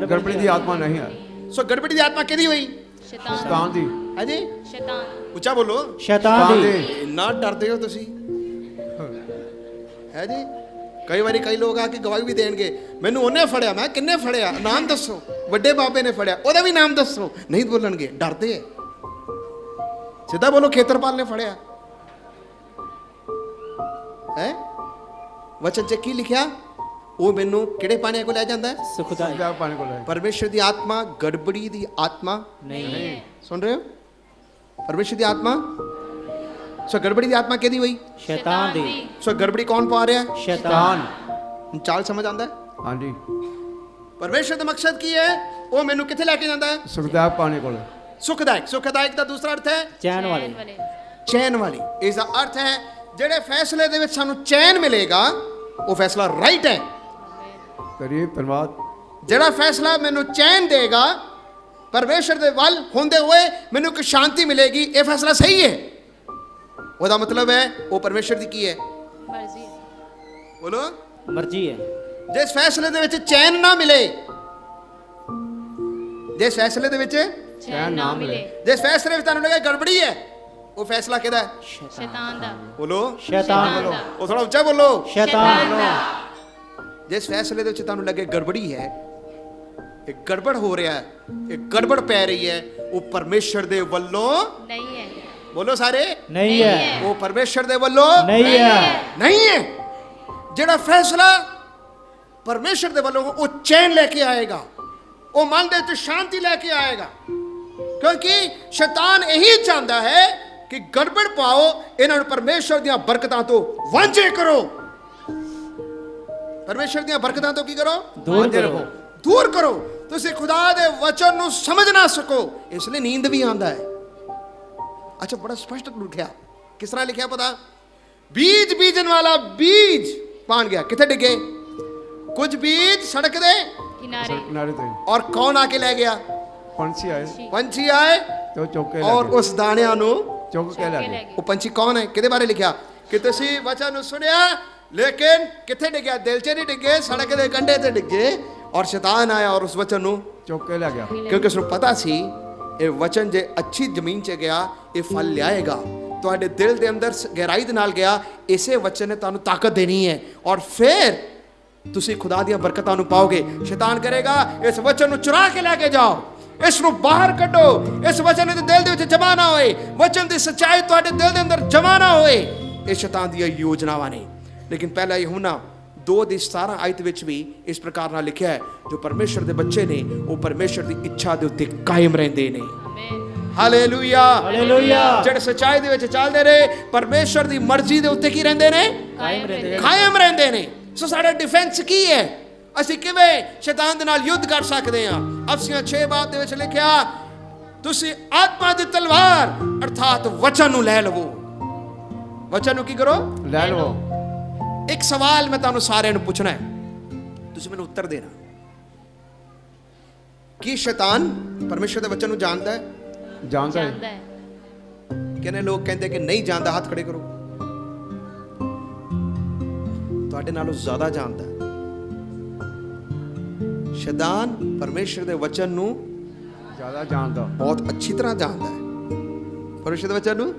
ਗੜਬੜੀ ਦੀ ਆਤਮਾ ਨਹੀਂ ਹੈ। ਸੋ ਗੜਬੜੀ ਦੀ ਆਤਮਾ ਕਿਹਦੀ ਹੋਈ? शैतान। ਸ਼ੈਤਾਨ ਦੀ। ਹਾਂਜੀ, शैतान। ਉੱਚਾ ਬੋਲੋ। ਸ਼ੈਤਾਨ ਦੀ। ਇੰਨਾ ਡਰਦੇ ਹੋ ਤੁਸੀਂ, ਹੈ ਜੀ? ਕਈ ਵਾਰੀ ਕਈ ਲੋਕ ਆ ਕੇ ਗਵਾਹੀ ਵੀ ਦੇਣਗੇ, ਮੈਨੂੰ ਉਹਨੇ ਫੜਿਆ। ਮੈਂ ਕਿੰਨੇ ਫੜਿਆ? ਨਾਮ ਦੱਸੋ। ਵੱਡੇ ਬਾਬੇ ਨੇ ਫੜਿਆ, ਉਹਦਾ ਵੀ ਨਾਮ ਦੱਸੋ। ਨਹੀਂ ਬੋਲਣਗੇ, ਡਰਦੇ ਹੈ। ਸਿੱਧਾ ਬੋਲੋ, ਖੇਤਰਪਾਲ ਨੇ ਫੜਿਆ ਹੈ। ਵਚਨ 'ਚ ਕੀ ਲਿਖਿਆ? ਉਹ ਮੈਨੂੰ ਕਿਹੜੇ ਪਾਣੀਆਂ ਕੋਲ ਲੈ ਜਾਂਦਾ ਹੈ? ਸੁਖਦਾਇਕ। ਸੁਖਦਾਇਕ ਪਾਣੀ ਕੋਲ ਲੈ। ਪਰਮੇਸ਼ਰ ਦੀ ਆਤਮਾ ਗੜਬੜੀ ਦੀ ਆਤਮਾ ਨਹੀਂ ਹੈ। ਸੁਣ ਰਹੇ ਹੋ? ਪਰਮੇਸ਼ਰ ਦੀ ਆਤਮਾ। ਸੋ ਗੜਬੜੀ ਦੀ ਆਤਮਾ ਕਿਹਦੀ ਹੋਈ? ਸ਼ੈਤਾਨ ਦੀ। ਸੋ ਗੜਬੜੀ ਕੌਣ ਪਾ ਰਿਹਾ? ਸ਼ੈਤਾਨ। ਚਾਲ ਸਮਝ ਆਉਂਦਾ ਹੈ? ਹਾਂਜੀ। ਪਰਮੇਸ਼ਰ ਦਾ ਮਕਸਦ ਕੀ ਹੈ? ਉਹ ਮੈਨੂੰ ਕਿੱਥੇ ਲੈ ਕੇ ਜਾਂਦਾ ਹੈ? ਸੁਖਦਾਇਕ ਪਾਣੀ ਕੋਲ। ਸੁਖਦਾਇਕ। ਸੁਖਦਾਇਕ ਦਾ ਦੂਸਰਾ ਅਰਥ ਹੈ ਚੈਨ ਵਾਲੇ। ਚੈਨ ਵਾਲੀ। ਇਸ ਦਾ ਅਰਥ ਹੈ ਜਿਹੜੇ ਫੈਸਲੇ ਦੇ ਵਿੱਚ ਸਾਨੂੰ ਚੈਨ ਮਿਲੇਗਾ, ਉਹ ਫੈਸਲਾ ਰਾਈਟ ਹੈ। ਕਰੀਏ ਪਰਮਾਤ। ਜਿਹੜਾ ਫੈਸਲਾ ਮੈਨੂੰ ਚੈਨ ਦੇਗਾ, ਪਰਮੇਸ਼ਰ ਦੇ ਵੱਲ ਹੁੰਦੇ ਹੋਏ ਮੈਨੂੰ ਇੱਕ ਸ਼ਾਂਤੀ ਮਿਲੇਗੀ, ਇਹ ਫੈਸਲਾ ਸਹੀ ਹੈ। ਉਹਦਾ ਮਤਲਬ ਹੈ ਉਹ ਪਰਮੇਸ਼ਰ ਦੀ ਕੀ ਹੈ? मर्जी है। ਬੋਲੋ। ਮਰਜ਼ੀ ਹੈ। ਜਿਸ ਫੈਸਲੇ ਦੇ ਵਿੱਚ ਚੈਨ ਨਾ ਮਿਲੇ, ਜਿਸ ਫੈਸਲੇ ਦੇ ਵਿੱਚ चैन ना मिले। ਜਿਸ ਫੈਸਲੇ ਵਿੱਚ ਤੁਹਾਨੂੰ ਲੱਗੇ ਗੜਬੜੀ ਹੈ, ਉਹ ਫੈਸਲਾ ਕਿਹਦਾ ਹੈ? शैतान दा। ਬੋਲੋ। ਸ਼ੈਤਾਨ। शैतान दा। ਉਹ ਥੋੜਾ ਉੱਚਾ ਬੋਲੋ। ਸ਼ੈਤਾਨ। दा। ਜਿਸ ਫੈਸਲੇ ਦੇ ਵਿੱਚ ਤੁਹਾਨੂੰ ਲੱਗੇ ਗੜਬੜੀ ਹੈ, ਇਹ ਗੜਬੜ ਹੋ ਰਿਹਾ ਹੈ, ਇਹ ਗੜਬੜ ਪੈ ਰਹੀ ਹੈ, ਉਹ ਪਰਮੇਸ਼ਰ ਦੇ ਵੱਲੋਂ नहीं है। ਬੋਲੋ ਸਾਰੇ, ਨਹੀਂ ਹੈ। ਉਹ ਪਰਮੇਸ਼ਰ ਦੇ ਵੱਲੋਂ ਨਹੀਂ ਹੈ। ਨਹੀਂ ਹੈ। ਜਿਹੜਾ ਫੈਸਲਾ ਪਰਮੇਸ਼ਰ ਦੇ ਵੱਲੋਂ ਉਹ ਚੈਨ ਲੈ ਕੇ ਆਏਗਾ, ਉਹ ਮਨ ਦੇ ਵਿੱਚ ਸ਼ਾਂਤੀ ਲੈ ਕੇ ਆਏਗਾ, ਕਿਉਂਕਿ ਸ਼ੈਤਾਨ ਇਹੀ ਚਾਹੁੰਦਾ ਹੈ ਕਿ ਗੜਬੜ ਪਾਓ, ਇਹਨਾਂ ਨੂੰ ਪਰਮੇਸ਼ਰ ਦੀਆਂ ਬਰਕਤਾਂ ਤੋਂ ਵਾਂਝੇ ਕਰੋ। ਪਰਮੇਸ਼ਰ ਦੀਆਂ ਬਰਕਤਾਂ ਤੋਂ ਕੀ ਕਰੋ? ਦੂਰ ਕਰੋ। ਦੂਰ ਕਰੋ। ਤੁਸੀਂ ਖੁਦਾ ਦੇ ਵਚਨ ਨੂੰ ਸਮਝ ਨਾ ਸਕੋ, ਇਸ ਲਈ ਨੀਂਦ ਵੀ ਆਉਂਦਾ ਹੈ। ਅੱਛਾ, ਬੜਾ ਸਪਸ਼ਟ ਲਿਖਿਆ। ਕਿਸ ਤਰ੍ਹਾਂ ਲਿਖਿਆ ਪਤਾ? ਬੀਜ ਬੀਜਣ ਵਾਲਾ ਬੀਜ ਪਾਣ ਗਿਆ, ਕਿੱਥੇ ਡਿੱਗੇ? ਕੁਝ ਬੀਜ ਸੜਕ ਦੇ किनारे। ਕਿਨਾਰੇ ਤੇ ਔਰ ਕੌਣ ਆ ਕੇ ਲੈ ਗਿਆ? ਪੰਛੀ ਆਏ ਪੰਛੀ ਆਏ ਤੇ ਉਹ ਚੁੱਕ ਕੇ ਲੈ ਔਰ ਗਏ। ਉਸ ਦਾਣਿਆਂ ਨੂੰ। ਚੁੱਕ ਕੇ ਲੈ ਗਏ। ਉਹ ਪੰਛੀ ਕੌਣ ਹੈ? ਕਿਹਦੇ ਬਾਰੇ ਲਿਖਿਆ? ਕਿ ਤੁਸੀਂ ਵਚਨ ਨੂੰ ਸੁਣਿਆ, ਲੇਕਿਨ ਕਿੱਥੇ ਡਿੱਗਿਆ? ਦਿਲ 'ਚ ਨਹੀਂ ਡਿੱਗੇ, ਸੜਕ ਦੇ ਕੰਢੇ ਤੇ ਡਿੱਗੇ, ਔਰ ਸ਼ੈਤਾਨ ਆਇਆ ਔਰ ਉਸ ਵਚਨ ਨੂੰ ਚੁੱਕ ਕੇ ਲੈ ਗਿਆ। ਕਿਉਂਕਿ ਉਸ ਨੂੰ ਪਤਾ ਸੀ ਇਹ ਵਚਨ ਜੇ ਅੱਛੀ ਜ਼ਮੀਨ 'ਚ ਗਿਆ, ਇਹ ਫਲ ਲਿਆਏਗਾ। ਤੁਹਾਡੇ ਦਿਲ ਦੇ ਅੰਦਰ ਗਹਿਰਾਈ ਦੇ ਨਾਲ ਗਿਆ, ਇਸੇ ਵਚਨ ਨੇ ਤੁਹਾਨੂੰ ਤਾਕਤ ਦੇਣੀ ਹੈ, ਔਰ ਫਿਰ ਤੁਸੀਂ ਖੁਦਾ ਦੀਆਂ ਬਰਕਤਾਂ ਨੂੰ ਪਾਓਗੇ। ਸ਼ੈਤਾਨ ਕਰੇਗਾ ਇਸ ਵਚਨ ਨੂੰ ਚੁਰਾ ਕੇ ਲੈ ਕੇ ਜਾਓ, ਇਸ ਨੂੰ ਬਾਹਰ ਕੱਢੋ, ਇਸ ਵਚਨ ਦੇ ਦਿਲ ਦੇ ਵਿੱਚ ਜਮਾ ਨਾ ਹੋਏ, ਵਚਨ ਦੀ ਸੱਚਾਈ ਤੁਹਾਡੇ ਦਿਲ ਦੇ ਅੰਦਰ ਜਮਾ ਨਾ ਹੋਏ। ਇਹ ਸ਼ੈਤਾਨ ਦੀਆਂ ਯੋਜਨਾਵਾਂ ਨੇ। ਲੇਕਿਨ ਪਹਿਲਾ ਯਹੂਨਾ 2:17 ਆਇਤ ਵਿੱਚ ਵੀ ਇਸ ਪ੍ਰਕਾਰ ਨਾਲ ਲਿਖਿਆ ਹੈ, ਜੋ ਪਰਮੇਸ਼ਰ ਦੇ ਬੱਚੇ ਨੇ ਉਹ ਪਰਮੇਸ਼ਰ ਦੀ ਇੱਛਾ ਦੇ ਉੱਤੇ ਕਾਇਮ ਰਹਿੰਦੇ ਨੇ। Hallelujah, hallelujah. ਜਿਹੜੇ ਸੱਚਾਈ ਦੇ ਵਿੱਚ ਚੱਲਦੇ ਨੇ ਪਰਮੇਸ਼ਰ ਦੀ ਮਰਜ਼ੀ ਦੇ ਉੱਤੇ ਕੀ ਰਹਿੰਦੇ ਨੇ? ਕਾਇਮ ਰਹਿੰਦੇ ਨੇ। ਸੋ ਸਾਡਾ ਡਿਫੈਂਸ ਕੀ ਹੈ? ਅਸੀਂ ਕਿਵੇਂ ਸ਼ੈਤਾਨ ਦੇ ਨਾਲ ਯੁੱਧ ਕਰ ਸਕਦੇ ਹਾਂ? ਅਫਸੀਆਂ 6 ਦੇ ਵਿੱਚ ਲਿਖਿਆ, ਤੁਸੀਂ ਆਤਮਾ ਦੀ ਤਲਵਾਰ ਅਰਥਾਤ ਵਚਨ ਨੂੰ ਲੈ ਲਵੋ। ਵਚਨ ਨੂੰ ਕੀ ਕਰੋ? ਲੈ ਲਓ। ਇੱਕ ਸਵਾਲ ਮੈਂ ਤੁਹਾਨੂੰ ਸਾਰਿਆਂ ਨੂੰ ਪੁੱਛਣਾ ਹੈ, ਤੁਸੀਂ ਮੈਨੂੰ ਉੱਤਰ ਦੇਣਾ। ਕੀ ਸ਼ੈਤਾਨ ਪਰਮੇਸ਼ਰ ਦੇ ਵਚਨ ਨੂੰ ਜਾਣਦਾ ਹੈ? ਜਾਣਦਾ ਹੈ। जानता है। ਕਿੰਨੇ ਲੋਕ ਕਹਿੰਦੇ ਕਿ ਨਹੀਂ ਜਾਣਦਾ? ਹੱਥ ਖੜੇ ਕਰੋ। ਤੁਹਾਡੇ ਨਾਲੋਂ ਜ਼ਿਆਦਾ ਜਾਣਦਾ ਹੈ। ਸ਼ੈਤਾਨ ਪਰਮੇਸ਼ਰ ਦੇ ਵਚਨ ਨੂੰ ਜ਼ਿਆਦਾ ਜਾਣਦਾ। ਬਹੁਤ ਅੱਛੀ ਤਰ੍ਹਾਂ ਜਾਣਦਾ ਹੈ ਪਰਮੇਸ਼ਰ ਦੇ ਵਚਨ ਨੂੰ,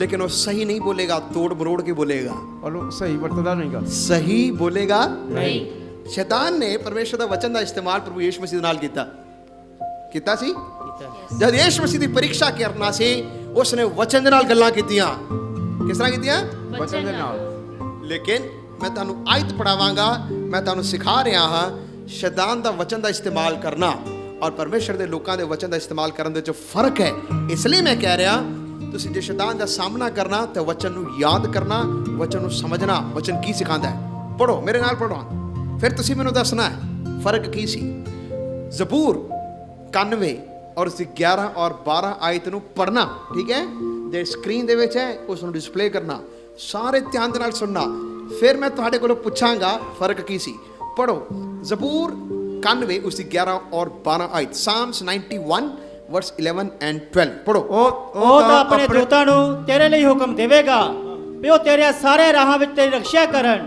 लेकिन वो सही नहीं बोलेगा, तोड़ मरोड़ के बोलेगा। ਔਰ ਸਹੀ ਵਰਤਦਾ ਨਹੀਂਗਾ। सही बोलेगा नहीं। शैतान ने परमेश्वर दा वचन दा इस्तेमाल प्रभु यीशु मसीह दे नाल कीता सी। ਕੀਤਾ। जद यीशु मसीह दी परीक्षा करना सी, उसने वचन दे नाल गल्लां कीतियां। किस तरह कीतियां? ਵਚਨ ਦੇ ਨਾਲ। लेकिन मैं तुहानू आयत पढ़ावांगा, मैं तुहानू सिखा रहा हां शैतान दा वचन दा इस्तेमाल करना और परमेश्वर दे लोकां दे वचन दा इस्तेमाल करन दे विच फर्क है। इसलिए मैं कह रहा, ਤੁਸੀਂ ਜੇ ਸ਼ੈਤਾਨ ਦਾ ਸਾਹਮਣਾ ਕਰਨਾ ਤੇ ਵਚਨ ਨੂੰ ਯਾਦ ਕਰਨਾ, ਵਚਨ ਨੂੰ ਸਮਝਣਾ, ਵਚਨ ਕੀ ਸਿਖਾਉਂਦਾ ਹੈ। ਪੜੋ, ਮੇਰੇ ਨਾਲ ਪੜੋ, ਫਿਰ ਤੁਸੀਂ ਮੈਨੂੰ ਦੱਸਣਾ ਹੈ ਫਰਕ ਕੀ ਸੀ। ਜ਼ਬੂਰ 91 ਔਰ ਉਸ ਦੀ 11 ਔਰ 12 ਆਇਤ ਨੂੰ ਪੜਨਾ, ਠੀਕ ਹੈ? ਜੇ ਸਕਰੀਨ ਦੇ ਵਿੱਚ ਹੈ ਉਸ ਨੂੰ ਡਿਸਪਲੇ ਕਰਨਾ, ਸਾਰੇ ਧਿਆਨ ਦੇ ਨਾਲ ਸੁਣਨਾ, ਫਿਰ ਮੈਂ ਤੁਹਾਡੇ ਕੋਲੋਂ ਪੁੱਛਾਂਗਾ ਫਰਕ ਕੀ ਸੀ। ਪੜੋ ਜ਼ਬੂਰ 91 ਉਸ ਦੀ 11 ਔਰ 12 ਆਇਤ, ਸਾਮਸ 91 वर्स 11 and 12 ਪੜੋ। ਉਹ ਤਾਂ ਆਪਣੇ ਦੂਤਾਂ ਨੂੰ ਤੇਰੇ ਲਈ ਹੁਕਮ ਦੇਵੇਗਾ ਵੀ ਉਹ ਤੇਰੇ ਸਾਰੇ ਰਾਹਾਂ ਵਿੱਚ ਤੇਰੀ ਰੱਖਿਆ ਕਰਨ।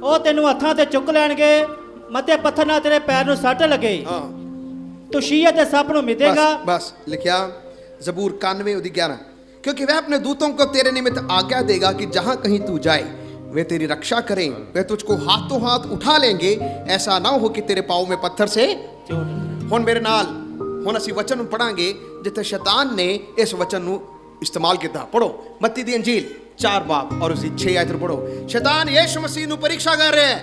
ਉਹ ਤੈਨੂੰ ਹੱਥਾਂ ਤੇ ਚੁੱਕ ਲੈਣਗੇ, ਮਤੇ ਪੱਥਰ ਨਾਲ ਤੇਰੇ ਪੈਰ ਨੂੰ ਸੱਟ ਲੱਗੇ। ਹਾਂ, ਤੂੰ ਸ਼ੀਆ ਤੇ ਸੱਪ ਨੂੰ ਮਿਧੇਗਾ। बस लिखा जबूर 91 और 11, क्योंकि वह अपने दूतों को तेरे निमित्त आज्ञा देगा कि जहां कहीं तू जाए वे तेरी रक्षा करें, वे तुझको हाथों हाथ उठा लेंगे, ऐसा ना हो कि तेरे पाँव में पत्थर से। हुण मेरे नाल, ਹੁਣ ਅਸੀਂ ਵਚਨ ਨੂੰ ਪੜਾਂਗੇ ਜਿੱਥੇ ਸ਼ੈਤਾਨ ਨੇ ਇਸ ਵਚਨ ਨੂੰ ਇਸਤੇਮਾਲ ਕੀਤਾ। ਪੜੋ ਮੱਤੀ ਦੀ ਅੰਜੀਲ 4 ਬਾਬ ਔਰ ਉਸ ਦੀ 6 ਆਇਤ ਨੂੰ ਪੜੋ। ਸ਼ੈਤਾਨ ਯੀਸ਼ੂ ਮਸੀਹ ਨੂੰ ਪਰੀਖਿਆ ਕਰ ਰਿਹਾ ਹੈ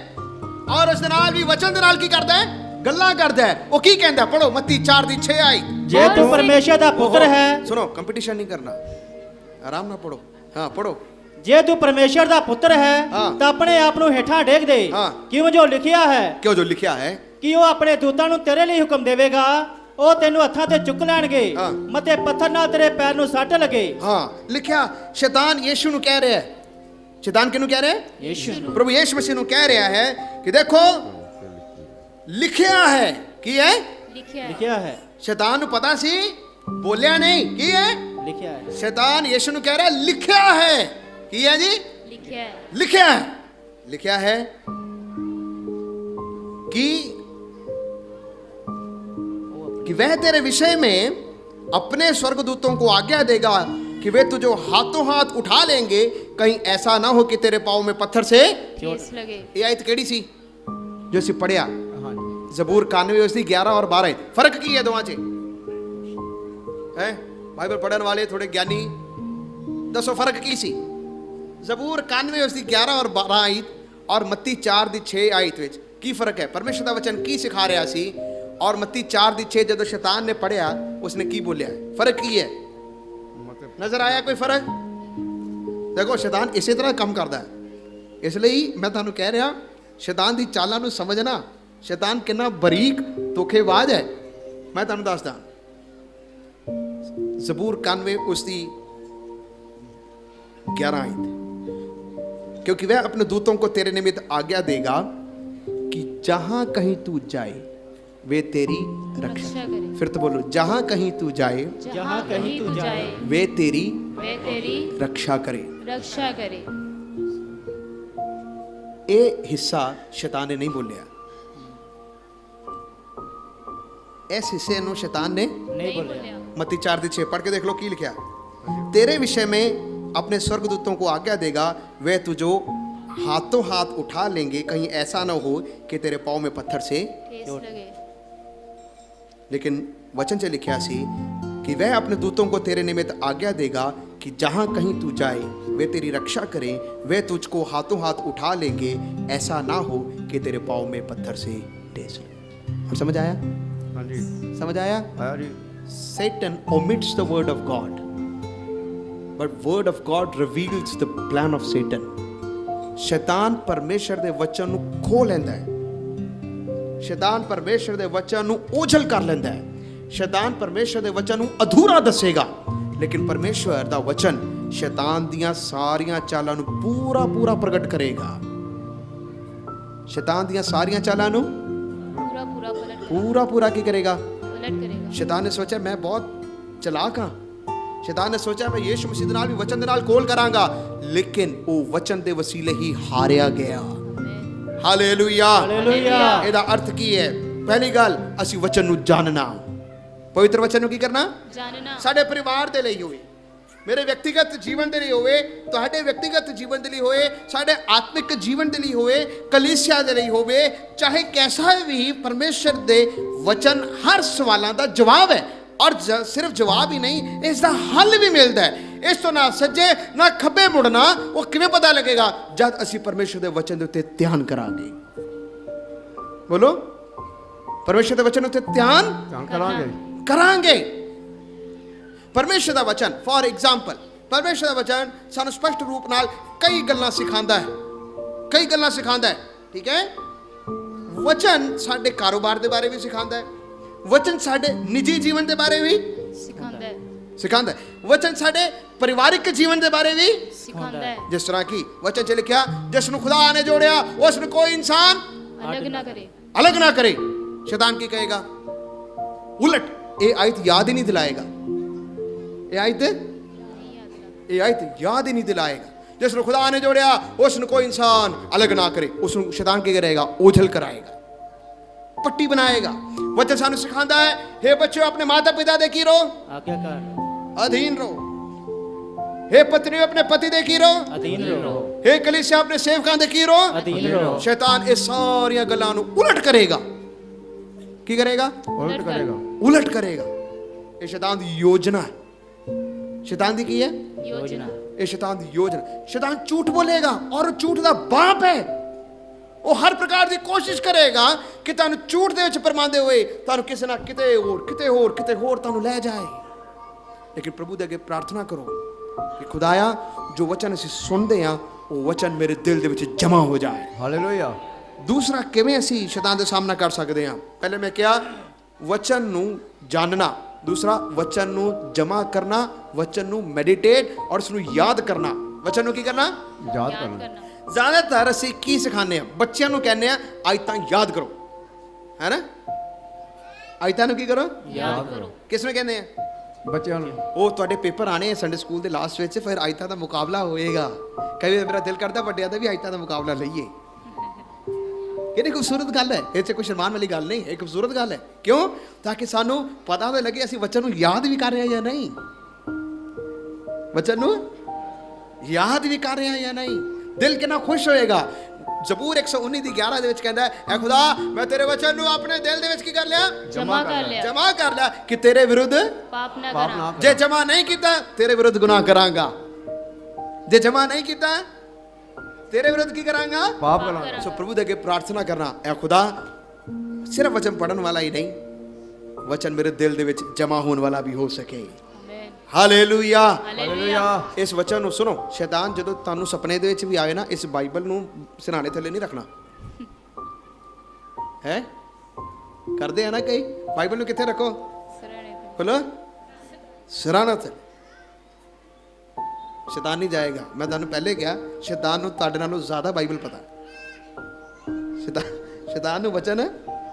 ਔਰ ਉਸ ਦੇ ਨਾਲ ਵੀ ਵਚਨ ਦੇ ਨਾਲ ਕੀ ਕਰਦਾ ਹੈ? ਗੱਲਾਂ ਕਰਦਾ ਹੈ। ਉਹ ਕੀ ਕਹਿੰਦਾ? ਪੜੋ ਮੱਤੀ 4 ਦੀ 6 ਆਇਤ। ਜੇ ਤੂੰ ਪਰਮੇਸ਼ਰ ਦਾ ਪੁੱਤਰ ਹੈ। ਸੁਣੋ, ਕੰਪੀਟੀਸ਼ਨ ਨਹੀਂ ਕਰਨਾ, ਆਰਾਮ ਨਾਲ ਪੜੋ। ਹਾਂ ਪੜੋ। ਜੇ ਤੂੰ ਪਰਮੇਸ਼ਰ ਦਾ ਪੁੱਤਰ ਹੈ ਹਾਂ। ਤਾਂ ਆਪਣੇ ਆਪ ਨੂੰ ਹੇਠਾਂ ਡੇਗ ਦੇ, ਹਾਂ। ਕਿਉਂ ਜੋ ਲਿਖਿਆ ਹੈ ਕਿਉਂ ਜੋ ਲਿਖਿਆ ਹੈ ਕਿ ਉਹ ਆਪਣੇ ਦੂਤਾਂ ਨੂੰ ਤੇਰੇ ਲਈ ਹੁਕਮ ਦੇਵੇਗਾ, ਉਹ ਤੈਨੂੰ ਹੱਥਾਂ ਤੇ ਚੁੱਕ ਲੈਣਗੇ, ਹਾਂ। ਮਤੇ ਪੱਥਰ ਨਾਲ ਤੇਰੇ ਪੈਰ ਨੂੰ ਸੱਟ ਲੱਗੇ। ਹਾਂ ਲਿਖਿਆ ਸ਼ੈਤਾਨ ਯੀਸ਼ੂ ਨੂੰ ਕਹਿ ਰਿਹਾ ਹੈ। ਸ਼ੈਤਾਨ ਕਿਹਨੂੰ ਕਹਿ ਰਿਹਾ ਹੈ? ਯੀਸ਼ੂ ਨੂੰ। ਪ੍ਰਭੂ ਯੀਸ਼ੂ ਮਸੀਹ ਨੂੰ ਕਹਿ ਰਿਹਾ ਹੈ ਕਿ ਦੇਖੋ ਲਿਖਿਆ ਹੈ। ਕੀ ਹੈ? लिखा है। ਲਿਖਿਆ ਹੈ। ਸ਼ੈਤਾਨ ਨੂੰ ਪਤਾ ਸੀ, ਬੋਲਿਆ ਨਹੀਂ। ਕੀ ਹੈ? ਲਿਖਿਆ ਹੈ। ਸ਼ੈਤਾਨ ਯੀਸ਼ੂ ਨੂੰ ਕਹਿ ਰਿਹਾ ਲਿਖਿਆ ਹੈ। ਕੀ ਹੈ ਜੀ? लिखा है। लिखा है, लिखा है कि वह तेरे विषय में अपने स्वर्गदूतों को आज्ञा देगा कि वे तुझे हाथों हाथ उठा लेंगे, कहीं ऐसा ना हो कि तेरे पाँव में पत्थर से। ठेस लगे। ये आयत केड़ी सी जो ਅਸੀਂ ਪੜਿਆ? ਹਾਂਜੀ। ਜ਼ਬੂਰ 91 ਉਸ ਦੀ 11 ਔਰ 12 ਆਇਤ। ਫਰਕ ਕੀ ਹੈ ਦੋਵਾਂ 'ਚ? ਹੈ ਬਾਈਬਲ ਪੜਨ ਵਾਲੇ ਥੋੜੇ ਗਿਆਨੀ ਦੱਸੋ ਫਰਕ ਕੀ ਸੀ? ਜ਼ਬੂਰ 91 ਉਸ ਦੀ 11 ਔਰ 12 ਆਇਤ ਔਰ ਮੱਤੀ 4 ਦੀ 6 ਆਇਤ ਵਿੱਚ ਕੀ ਫਰਕ ਹੈ? ਪਰਮੇਸ਼ਰ ਦਾ ਵਚਨ ਕੀ ਸਿਖਾ ਰਿਹਾ ਸੀ ਔਰ ਮੱਤੀ 4 ਦੀ 6 ਜਦੋਂ ਸ਼ੈਤਾਨ ਨੇ ਪੜਿਆ ਉਸਨੇ ਕੀ ਬੋਲਿਆ? ਫਰਕ ਕੀ ਹੈ? ਨਜ਼ਰ ਆਇਆ ਕੋਈ ਫਰਕ? ਦੇਖੋ ਸ਼ੈਤਾਨ ਇਸੇ ਤਰ੍ਹਾਂ ਕੰਮ ਕਰਦਾ ਹੈ। ਇਸ ਲਈ ਮੈਂ ਤੁਹਾਨੂੰ ਕਹਿ ਰਿਹਾ ਸ਼ੈਤਾਨ ਦੀ ਚਾਲਾਂ ਨੂੰ ਸਮਝਣਾ। ਸ਼ੈਤਾਨ ਕਿੰਨਾ ਬਰੀਕ ਧੋਖੇਬਾਜ਼ ਹੈ ਮੈਂ ਤੁਹਾਨੂੰ ਦੱਸਦਾ। ਜ਼ਬੂਰ 91 ਉਸ ਦੀ 11 आयत, क्योंकि वह अपने दूतों को तेरे निमित्त आज्ञा देगा कि जहां कहीं तू जाए वे तेरी रक्षा करे। फिर तो बोलो, जहां कहीं तू जाए जहाँ कहीं तू जाए वे तेरी वे तेरी रक्षा करे। रक्षा करे। ये हिस्सा शैतान ने नहीं बोलिया, इस हिस्से ਨੂੰ शैतान ने नहीं बोलिया। मत्ती 4 ਦੀ 6 पढ़ के देख लो की लिखा। तेरे विषय में अपने स्वर्गदूतों को आज्ञा देगा वे तुझो हाथों हाथ उठा लेंगे, कहीं ऐसा ना हो कि तेरे पाँव में पत्थर से। ठेस लगे। लेकिन वचन से लिखा सी कि वह अपने दूतों को तेरे निमित्त आज्ञा देगा कि जहां कहीं तू जाए वे तेरी रक्षा करें, वे तुझको हाथों हाथ उठा लेंगे, ऐसा ना हो कि तेरे पाँव में पत्थर से ठेस लगे। और समझ आया? हाँ जी, समझ आया? आया जी। Satan omits the word of God, but word of God reveals the plan of Satan. शैतान परमेश्वर ਦੇ ਵਚਨ ਨੂੰ ਖੋਹ ਲੈਂਦਾ ਹੈ। शैतान परमेश्वर ਦੇ ਵਚਨ ਨੂੰ ओझल ਕਰ ਲੈਂਦਾ ਹੈ। शैतान परमेश्वर ਦੇ ਵਚਨ ਨੂੰ ਅਧੂਰਾ ਦੱਸੇਗਾ, ਲੇਕਿਨ ਪਰਮੇਸ਼ਵਰ ਦਾ ਵਚਨ शैतान ਦੀਆਂ ਸਾਰੀਆਂ ਚਾਲਾਂ ਨੂੰ ਪੂਰਾ ਪ੍ਰਗਟ ਕਰੇਗਾ। शैतान ਦੀਆਂ ਸਾਰੀਆਂ ਚਾਲਾਂ ਨੂੰ पूरा ਪੂਰਾ ਕੀ ਕਰੇਗਾ? पलट करेगा। शैतान ने सोचा मैं बहुत चलाक हाँ, शैतान ने सोचा मैं यीशु मसीह ਦੇ ਨਾਲ ਵੀ ਵਚਨ ਦੇ ਨਾਲ ਕੋਲ ਕਰਾਂਗਾ, ਲੇਕਿਨ ਉਹ ਵਚਨ ਦੇ ਵਸੀਲੇ ਹੀ ਹਾਰਿਆ ਗਿਆ। ਹਾਲੇਲੂਇਆ। ਹਾਲੇਲੂਇਆ। ਇਹਦਾ ਅਰਥ ਕੀ ਹੈ? ਪਹਿਲੀ ਗੱਲ, ਅਸੀਂ ਵਚਨ ਨੂੰ ਜਾਣਨਾ। ਪਵਿੱਤਰ ਵਚਨ ਨੂੰ ਕੀ ਕਰਨਾ? जानना। ਸਾਡੇ ਪਰਿਵਾਰ ਦੇ ਲਈ ਹੋਵੇ, ਮੇਰੇ ਵਿਅਕਤੀਗਤ ਜੀਵਨ ਦੇ ਲਈ ਹੋਵੇ, ਤੁਹਾਡੇ ਵਿਅਕਤੀਗਤ ਜੀਵਨ ਦੇ ਲਈ ਹੋਵੇ, ਸਾਡੇ ਆਤਮਿਕ ਜੀਵਨ ਦੇ ਲਈ ਹੋਵੇ, ਕਲੀਸਿਆ ਦੇ ਲਈ ਹੋਵੇ, ਚਾਹੇ ਕੈਸਾ ਵੀ, ਪਰਮੇਸ਼ਰ ਦੇ ਵਚਨ ਹਰ ਸਵਾਲਾਂ ਦਾ ਜਵਾਬ ਹੈ। ਔਰ ਸਿਰਫ ਜਵਾਬ ਹੀ ਨਹੀਂ, ਇਸ ਦਾ ਹੱਲ ਵੀ ਮਿਲਦਾ ਹੈ। ਇਸ ਤੋਂ ਨਾ ਸੱਜੇ ਨਾ ਖੱਬੇ ਮੁੜਨਾ। ਉਹ ਕਿਵੇਂ ਪਤਾ ਲੱਗੇਗਾ? ਜਦ ਅਸੀਂ ਪਰਮੇਸ਼ਰ ਦੇ ਵਚਨ ਦੇ ਉੱਤੇ ਧਿਆਨ ਕਰਾਂਗੇ। ਬੋਲੋ, ਪਰਮੇਸ਼ਰ ਦੇ ਵਚਨ ਉੱਤੇ ਧਿਆਨ ਕਰਾਂਗੇ। ਪਰਮੇਸ਼ਰ ਦਾ ਵਚਨ, ਫॉर ਐਗਜ਼ਾਮਪਲ, ਪਰਮੇਸ਼ਰ ਦਾ ਵਚਨ ਸਾਨੂੰ ਸਪਸ਼ਟ ਰੂਪ ਨਾਲ ਕਈ ਗੱਲਾਂ ਸਿਖਾਉਂਦਾ ਹੈ। ਠੀਕ ਹੈ? ਵਚਨ ਸਾਡੇ ਕਾਰੋਬਾਰ ਦੇ ਬਾਰੇ ਵੀ ਸਿਖਾਉਂਦਾ ਹੈ। ਵਚਨ ਸਾਡੇ ਨਿੱਜੀ ਜੀਵਨ ਦੇ ਬਾਰੇ ਵੀ ਸਿਖਾਉਂਦਾ ਹੈ। ਵਚਨ ਸਾਡੇ ਪਰਿਵਾਰਿਕ ਜੀਵਨ ਦੇ ਬਾਰੇ ਵੀ सिखाता है। ਜਿਸ ਤਰ੍ਹਾਂ ਕਿ ਵਚਨ 'ਚ ਲਿਖਿਆ, ਜਿਸ ਨੂੰ ਖੁਦਾ ਨੇ ਜੋੜਿਆ ਉਸ ਨੂੰ ਕੋਈ ਇਨਸਾਨ अलग ना करे। अलग ना करे। शैतान की कहेगा उलट, ये आयत याद ही नहीं दिलाएगा। ये आयत याद ही नहीं दिलाएगा। जिसने खुदा ने जोड़िया उसने कोई इंसान अलग ना करे। उसने शैतान की करेगा? ओझल कराएगा, पट्टी बनाएगा। वचन सानू सिखाता है, हे बच्चों अपने माता पिता दे की रहो आज्ञाकार अधीन रहो। हे पत्नी अपने पति दे की रहो अधीन रहो। हे कलीसिया अपने सेवकां दे की रहो अधीन रहो। शैतान इस सारिया गल्लां नू उलट करेगा। की करेगा? उलट करेगा। ये शैतान दी योजना है। शैतान दी की है? योजना। ये शैतान दी योजना। शैतान झूठ बोलेगा और झूठ दा बाप है। वो हर प्रकार की कोशिश करेगा कि तुहानू झूठ दे विच परमांदे होए तुहानू किसे ना किते होर तुहानू ले जाए। लेकिन प्रभु दे अगे प्रार्थना करो कि खुदाया जो वचन असीं सुनदे हां वो वचन मेरे दिल दे विच जमा हो जाए। हालेलुया। दूसरा किवें असीं शैतान दा सामना कर सकदे हां? पहले मैं कहा वचन नू जानना, दूसरा वचन नू जमा करना, वचन नू मैडिटेट और उसनू याद करना। वचन नू की करना? याद करना। ज़्यादातर असीं की सिखाने हैं? बच्चों नू कहने हैं आयतां याद करो, है ना? आयतां नू की करो? याद करो। किसनू कहने हैं? बच्चों नू। ਉਹ ਤੁਹਾਡੇ ਪੇਪਰ ਆਣੇ ਸੰਡੇ ਸਕੂਲ ਦੇ ਲਾਸਟ ਵਿੱਚ, ਫਿਰ ਆਇਤਾਂ ਦਾ ਮੁਕਾਬਲਾ ਹੋਏਗਾ। ਕਈ ਵਾਰ ਮੇਰਾ ਦਿਲ ਕਰਦਾ ਵੱਡਿਆਂ ਦਾ ਵੀ ਆਇਤਾਂ ਦਾ ਮੁਕਾਬਲਾ ਲਈਏ। ਕਿੰਨੀ ਖੂਬਸੂਰਤ ਗੱਲ ਹੈ, ਇਹ 'ਚ ਕੋਈ ਸ਼ਰਮਾਨ ਵਾਲੀ ਗੱਲ ਨਹੀਂ, ਇਹ ਖੂਬਸੂਰਤ ਗੱਲ ਹੈ। ਕਿਉਂ? ਤਾਂ ਕਿ ਸਾਨੂੰ ਪਤਾ ਤਾਂ ਲੱਗੇ ਅਸੀਂ ਬੱਚਿਆਂ ਨੂੰ ਯਾਦ ਵੀ ਕਰ ਰਹੇ ਹਾਂ ਜਾਂ ਨਹੀਂ, ਬੱਚਿਆਂ ਨੂੰ ਯਾਦ ਵੀ ਕਰ ਰਹੇ ਹਾਂ ਜਾਂ ਨਹੀਂ। ਦਿਲ ਕਿੰਨਾ ਖੁਸ਼ ਹੋਏਗਾ। ਜ਼ਬੂਰ 119 ਦੀ 11 ਦੇ ਵਿੱਚ ਕਹਿੰਦਾ ਹੈ, ਐ ਖੁਦਾ ਮੈਂ ਤੇਰੇ ਵਚਨ ਨੂੰ ਆਪਣੇ ਦਿਲ ਦੇ ਵਿੱਚ ਕੀ ਕਰ ਲਿਆ? जमा कर लिया। ਜਮਾ ਕਰ ਲਿਆ ਕਿ ਤੇਰੇ ਵਿਰੁੱਧ पाप ना करा। ਜੇ ਜਮਾ ਨਹੀਂ ਕੀਤਾ ਤੇਰੇ ਵਿਰੁੱਧ ਗੁਨਾਹ ਕਰਾਂਗਾ। ਜੇ ਜਮਾ ਨਹੀਂ ਕੀਤਾ ਤੇਰੇ ਵਿਰੁੱਧ ਕੀ ਕਰਾਂਗਾ? पाप करा। ਸੋ ਪ੍ਰਭੂ ਦੇ ਅੱਗੇ ਪ੍ਰਾਰਥਨਾ ਕਰਨਾ, ਐ ਖੁਦਾ ਸਿਰਫ ਵਚਨ ਪੜਨ ਵਾਲਾ ਹੀ ਨਹੀਂ, ਵਚਨ ਮੇਰੇ ਦਿਲ ਦੇ ਵਿੱਚ ਜਮਾ ਹੋਣ ਵਾਲਾ ਵੀ ਹੋ ਸਕੇ। आमीन। ਹਾਲੇਲੂਇਆ। हालेलुया। ਇਸ ਵਚਨ ਨੂੰ ਸੁਣੋ। ਸ਼ੈਤਾਨ ਜਦੋਂ ਤੁਹਾਨੂੰ ਸੁਪਨੇ ਦੇ ਵਿੱਚ ਵੀ ਆਏ ਨਾ, ਇਸ ਬਾਈਬਲ ਨੂੰ ਸਿਰਹਾਣੇ ਥੱਲੇ ਨਹੀਂ ਰੱਖਣਾ ਹੈ। ਕਰਦੇ ਆ ਨਾ ਕਈ, ਬਾਈਬਲ ਨੂੰ ਕਿੱਥੇ ਰੱਖੋ? सरणे पे। ਖੋਲੋ ਸਿਰਹਾਣਾ ਥੱਲੇ। ਸ਼ੈਤਾਨ ਨਹੀਂ ਜਾਏਗਾ। ਮੈਂ ਤੁਹਾਨੂੰ ਪਹਿਲੇ ਕਿਹਾ ਸ਼ੈਤਾਨ ਨੂੰ ਤੁਹਾਡੇ ਨਾਲੋਂ ਜ਼ਿਆਦਾ ਬਾਈਬਲ ਪਤਾ। ਸ਼ੈਤਾਨ ਨੂੰ ਵਚਨ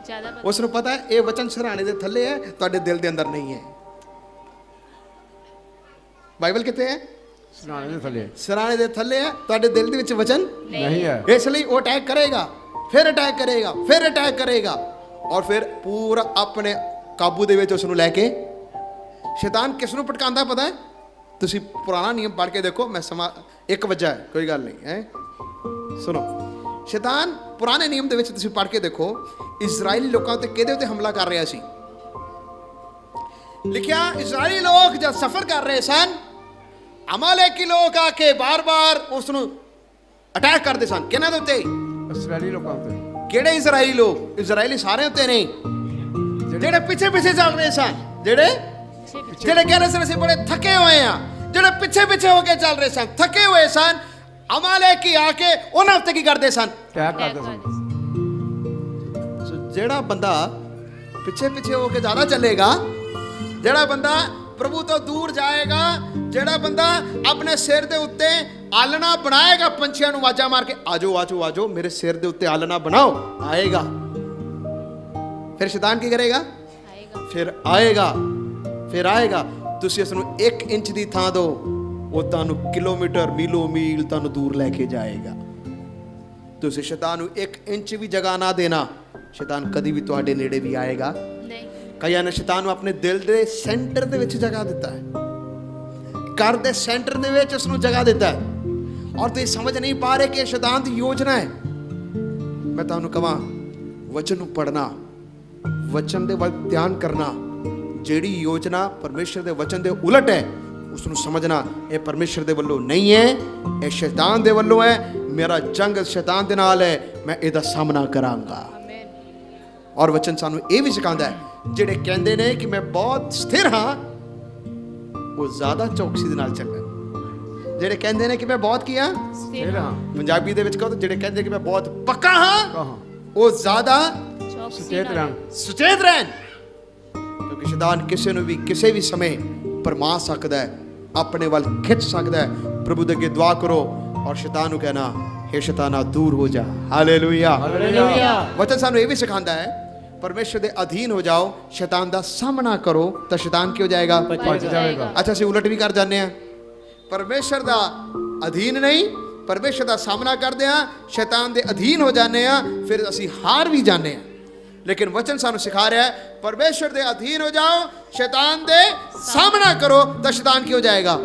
ज्यादा पता। ਉਸ ਨੂੰ ਪਤਾ ਹੈ ਇਹ ਵਚਨ ਸਿਰਹਾਣੇ ਦੇ ਥੱਲੇ ਹੈ, ਤੁਹਾਡੇ ਦਿਲ ਦੇ ਅੰਦਰ ਨਹੀਂ ਹੈ। ਬਾਈਬਲ ਕਿੱਥੇ ਹੈ? सिराने दे थल्ले ਸਿਰਹਾਣੇ ਦੇ ਥੱਲੇ ਹੈ, ਤੁਹਾਡੇ ਦਿਲ ਦੇ ਵਿੱਚ ਵਚਨ नहीं है। ਇਸ ਲਈ ਉਹ ਅਟੈਕ ਕਰੇਗਾ, ਫਿਰ ਅਟੈਕ ਕਰੇਗਾ, ਫਿਰ ਅਟੈਕ ਕਰੇਗਾ ਔਰ ਫਿਰ ਪੂਰਾ ਆਪਣੇ ਕਾਬੂ ਦੇ ਵਿੱਚ ਉਸ ਨੂੰ ਲੈ ਕੇ। ਸ਼ੈਤਾਨ ਕਿਸ ਨੂੰ ਭਟਕਾਉਂਦਾ ਪਤਾ ਹੈ? ਤੁਸੀਂ ਪੁਰਾਣਾ ਨਿਯਮ ਪੜ੍ਹ ਕੇ ਦੇਖੋ। ਮੈਂ ਸਮਾਂ 1 ਵਜਾ ਹੈ, ਕੋਈ ਗੱਲ ਨਹੀਂ ਹੈ। ਸੁਣੋ, ਸ਼ੈਤਾਨ ਪੁਰਾਣੇ ਨਿਯਮ ਦੇ ਵਿੱਚ ਤੁਸੀਂ ਪੜ੍ਹ ਕੇ ਦੇਖੋ, ਇਜ਼ਰਾਈਲੀ ਲੋਕਾਂ ਉੱਤੇ ਕਿਹਦੇ ਉੱਤੇ ਹਮਲਾ ਕਰ ਰਿਹਾ ਸੀ? ਲਿਖਿਆ, ਇਜ਼ਰਾਈਲੀ ਲੋਕ ਜਦ ਸਫ਼ਰ ਕਰ ਰਹੇ ਸਨ, ਅਮਾਲੇਕੀ ਲੋਕ ਆ ਕੇ ਬਾਰ-ਬਾਰ ਉਸ ਨੂੰ ਅਟੈਕ ਕਰਦੇ ਸਨ। ਕਿਹਨਾਂ ਦੇ ਉੱਤੇ? ਇਸਰਾਏਲੀ ਲੋਕਾਂ ਤੇ। ਕਿਹੜੇ ਇਜ਼ਰਾਈਲੀ ਲੋਕ? ਇਜ਼ਰਾਈਲੀ ਸਾਰੇ ਉੱਤੇ ਨਹੀਂ, ਜਿਹੜੇ ਪਿੱਛੇ ਪਿੱਛੇ ਚੱਲ ਰਹੇ ਸਨ, ਜਿਹੜੇ ਕਹਿ ਰਹੇ ਸਨ ਅਸੀਂ ਬੜੇ ਥੱਕੇ ਹੋਏ ਆ, ਜਿਹੜੇ ਪਿੱਛੇ ਪਿੱਛੇ ਹੋ ਕੇ ਚੱਲ ਰਹੇ ਸਨ, ਥੱਕੇ ਹੋਏ ਸਨ, ਅਮਾਲੇਕੀ ਆ ਕੇ ਉਹਨਾਂ ਉੱਤੇ ਕੀ ਕਰਦੇ ਸਨ? ਅਟੈਕ ਕਰਦੇ ਸਨ। ਜਿਹੜਾ ਬੰਦਾ ਪਿੱਛੇ ਪਿੱਛੇ ਹੋ ਕੇ ਜ਼ਿਆਦਾ ਚੱਲੇਗਾ, ਜਿਹੜਾ ਬੰਦਾ ਪ੍ਰਭੂ ਤੋਂ ਦੂਰ ਜਾਏਗਾ, ਜਿਹੜਾ ਬੰਦਾ ਆਪਣੇ ਸਿਰ ਦੇ ਉੱਤੇ ਆਲਣਾ ਬਣਾਏਗਾ, ਪੰਛੀਆਂ ਨੂੰ ਆਵਾਜ਼ਾਂ ਮਾਰ ਕੇ ਆਜੋ ਆਜੋ ਆਜੋ ਮੇਰੇ ਸਿਰ ਦੇ ਉੱਤੇ ਆਲਣਾ ਬਣਾਓ, ਆਏਗਾ। ਫਿਰ ਸ਼ੈਤਾਨ ਕੀ ਕਰੇਗਾ? ਫਿਰ ਆਏਗਾ। ਤੁਸੀਂ ਇਸ ਨੂੰ 1 ਇੰਚ ਦੀ ਥਾਂ ਦਿਓ, ਉਹ ਤੁਹਾਨੂੰ ਕਿਲੋਮੀਟਰ ਮੀਲੋਂ ਮੀਲ ਤੁਹਾਨੂੰ ਦੂਰ ਲੈ ਕੇ ਜਾਏਗਾ। ਤੁਸੀਂ ਸ਼ੈਤਾਨ ਨੂੰ 1 ਇੰਚ ਵੀ ਜਗ੍ਹਾ ਨਾ ਦੇਣਾ, ਸ਼ੈਤਾਨ ਕਦੀ ਵੀ ਤੁਹਾਡੇ ਨੇੜੇ ਵੀ ਆਏਗਾ ਨਹੀਂ। ਕਈਆਂ ਨੇ ਸ਼ੈਤਾਨ ਨੂੰ ਆਪਣੇ ਦਿਲ ਦੇ ਸੈਂਟਰ ਦੇ ਵਿੱਚ ਜਗ੍ਹਾ ਦਿੱਤਾ ਹੈ, ਘਰ ਦੇ ਸੈਂਟਰ ਦੇ ਵਿੱਚ ਉਸ ਨੂੰ ਜਗ੍ਹਾ ਦਿੱਤਾ ਹੈ, ਔਰ ਤੁਸੀਂ ਸਮਝ ਨਹੀਂ ਪਾ ਰਹੇ ਕਿ ਇਹ ਸ਼ੈਤਾਨ ਦੀ ਯੋਜਨਾ ਹੈ। ਮੈਂ ਤੁਹਾਨੂੰ ਕਹਾਂ, ਵਚਨ ਨੂੰ ਪੜ੍ਹਨਾ, ਵਚਨ ਦੇ ਵੱਲ ਧਿਆਨ ਕਰਨਾ, ਜਿਹੜੀ ਯੋਜਨਾ ਪਰਮੇਸ਼ਰ ਦੇ ਵਚਨ ਦੇ ਉਲਟ ਹੈ ਉਸ ਨੂੰ ਸਮਝਣਾ, ਇਹ ਪਰਮੇਸ਼ਰ ਦੇ ਵੱਲੋਂ ਨਹੀਂ ਹੈ, ਇਹ ਸ਼ੈਤਾਨ ਦੇ ਵੱਲੋਂ ਹੈ। ਮੇਰਾ ਜੰਗ ਸ਼ੈਤਾਨ ਦੇ ਨਾਲ ਹੈ, ਮੈਂ ਇਹਦਾ ਸਾਹਮਣਾ ਕਰਾਂਗਾ। ਔਰ ਵਚਨ ਸਾਨੂੰ ਇਹ ਵੀ ਸਿਖਾਉਂਦਾ ਹੈ, ਜਿਹੜੇ ਕਹਿੰਦੇ ਨੇ ਕਿ ਮੈਂ ਬਹੁਤ ਸਥਿਰ ਹਾਂ, ਉਹ ਜ਼ਿਆਦਾ ਚੌਕਸੀ ਦੇ ਨਾਲ ਚੱਲਣ। ਜਿਹੜੇ ਕਹਿੰਦੇ ਨੇ ਕਿ ਮੈਂ ਬਹੁਤ ਕੀ ਹਾਂ? ਸਥਿਰ ਹਾਂ। ਪੰਜਾਬੀ ਦੇ ਵਿੱਚ ਕਹੋ ਤਾਂ ਜਿਹੜੇ ਕਹਿੰਦੇ ਕਿ ਮੈਂ ਬਹੁਤ ਪੱਕਾ ਹਾਂ, ਉਹ ਜ਼ਿਆਦਾ ਸੁਚੇਤ ਰਹਿਣ। ਕਿਉਂਕਿ ਸ਼ੈਤਾਨ ਕਿਸੇ ਨੂੰ ਵੀ ਕਿਸੇ ਵੀ ਸਮੇਂ ਭਰਮਾ ਸਕਦਾ ਹੈ, ਆਪਣੇ ਵੱਲ ਖਿੱਚ ਸਕਦਾ ਹੈ। ਪ੍ਰਭੂ ਦੇ ਅੱਗੇ ਦੁਆ ਕਰੋ ਔਰ ਸ਼ੈਤਾਨ ਨੂੰ ਕਹਿਣਾ, हे ਸ਼ੈਤਾਨਾ ਦੂਰ ਹੋ ਜਾ। ਹਾਲੇਲੂਇਆ। ਵਚਨ ਸਾਨੂੰ ਇਹ ਵੀ ਸਿਖਾਉਂਦਾ ਹੈ, ਪਰਮੇਸ਼ਰ ਦੇ ਅਧੀਨ ਹੋ ਜਾਓ, ਸ਼ੈਤਾਨ ਦਾ ਸਾਹਮਣਾ ਕਰੋ ਤਾਂ ਸ਼ੈਤਾਨ ਕੀ ਹੋ ਜਾਏਗਾ? ਭੱਜ ਜਾਵੇਗਾ। ਅੱਛਾ, ਅਸੀਂ ਉਲਟ ਵੀ ਕਰ ਜਾਂਦੇ ਹਾਂ, ਪਰਮੇਸ਼ਰ ਦਾ ਅਧੀਨ ਨਹੀਂ, ਪਰਮੇਸ਼ਰ ਦਾ ਸਾਹਮਣਾ ਕਰਦੇ ਹਾਂ, ਸ਼ੈਤਾਨ ਦੇ ਅਧੀਨ ਹੋ ਜਾਂਦੇ ਹਾਂ, ਫਿਰ ਅਸੀਂ ਹਾਰ ਵੀ ਜਾਂਦੇ ਹਾਂ। ਲੇਕਿਨ ਵਚਨ ਸਾਨੂੰ ਸਿਖਾ ਰਿਹਾ ਹੈ, ਪਰਮੇਸ਼ਰ ਦੇ ਅਧੀਨ ਹੋ ਜਾਓ, ਸ਼ੈਤਾਨ ਦੇ ਸਾਹਮਣਾ ਕਰੋ ਤਾਂ ਸ਼ੈਤਾਨ ਕੀ ਹੋ ਜਾਏਗਾ?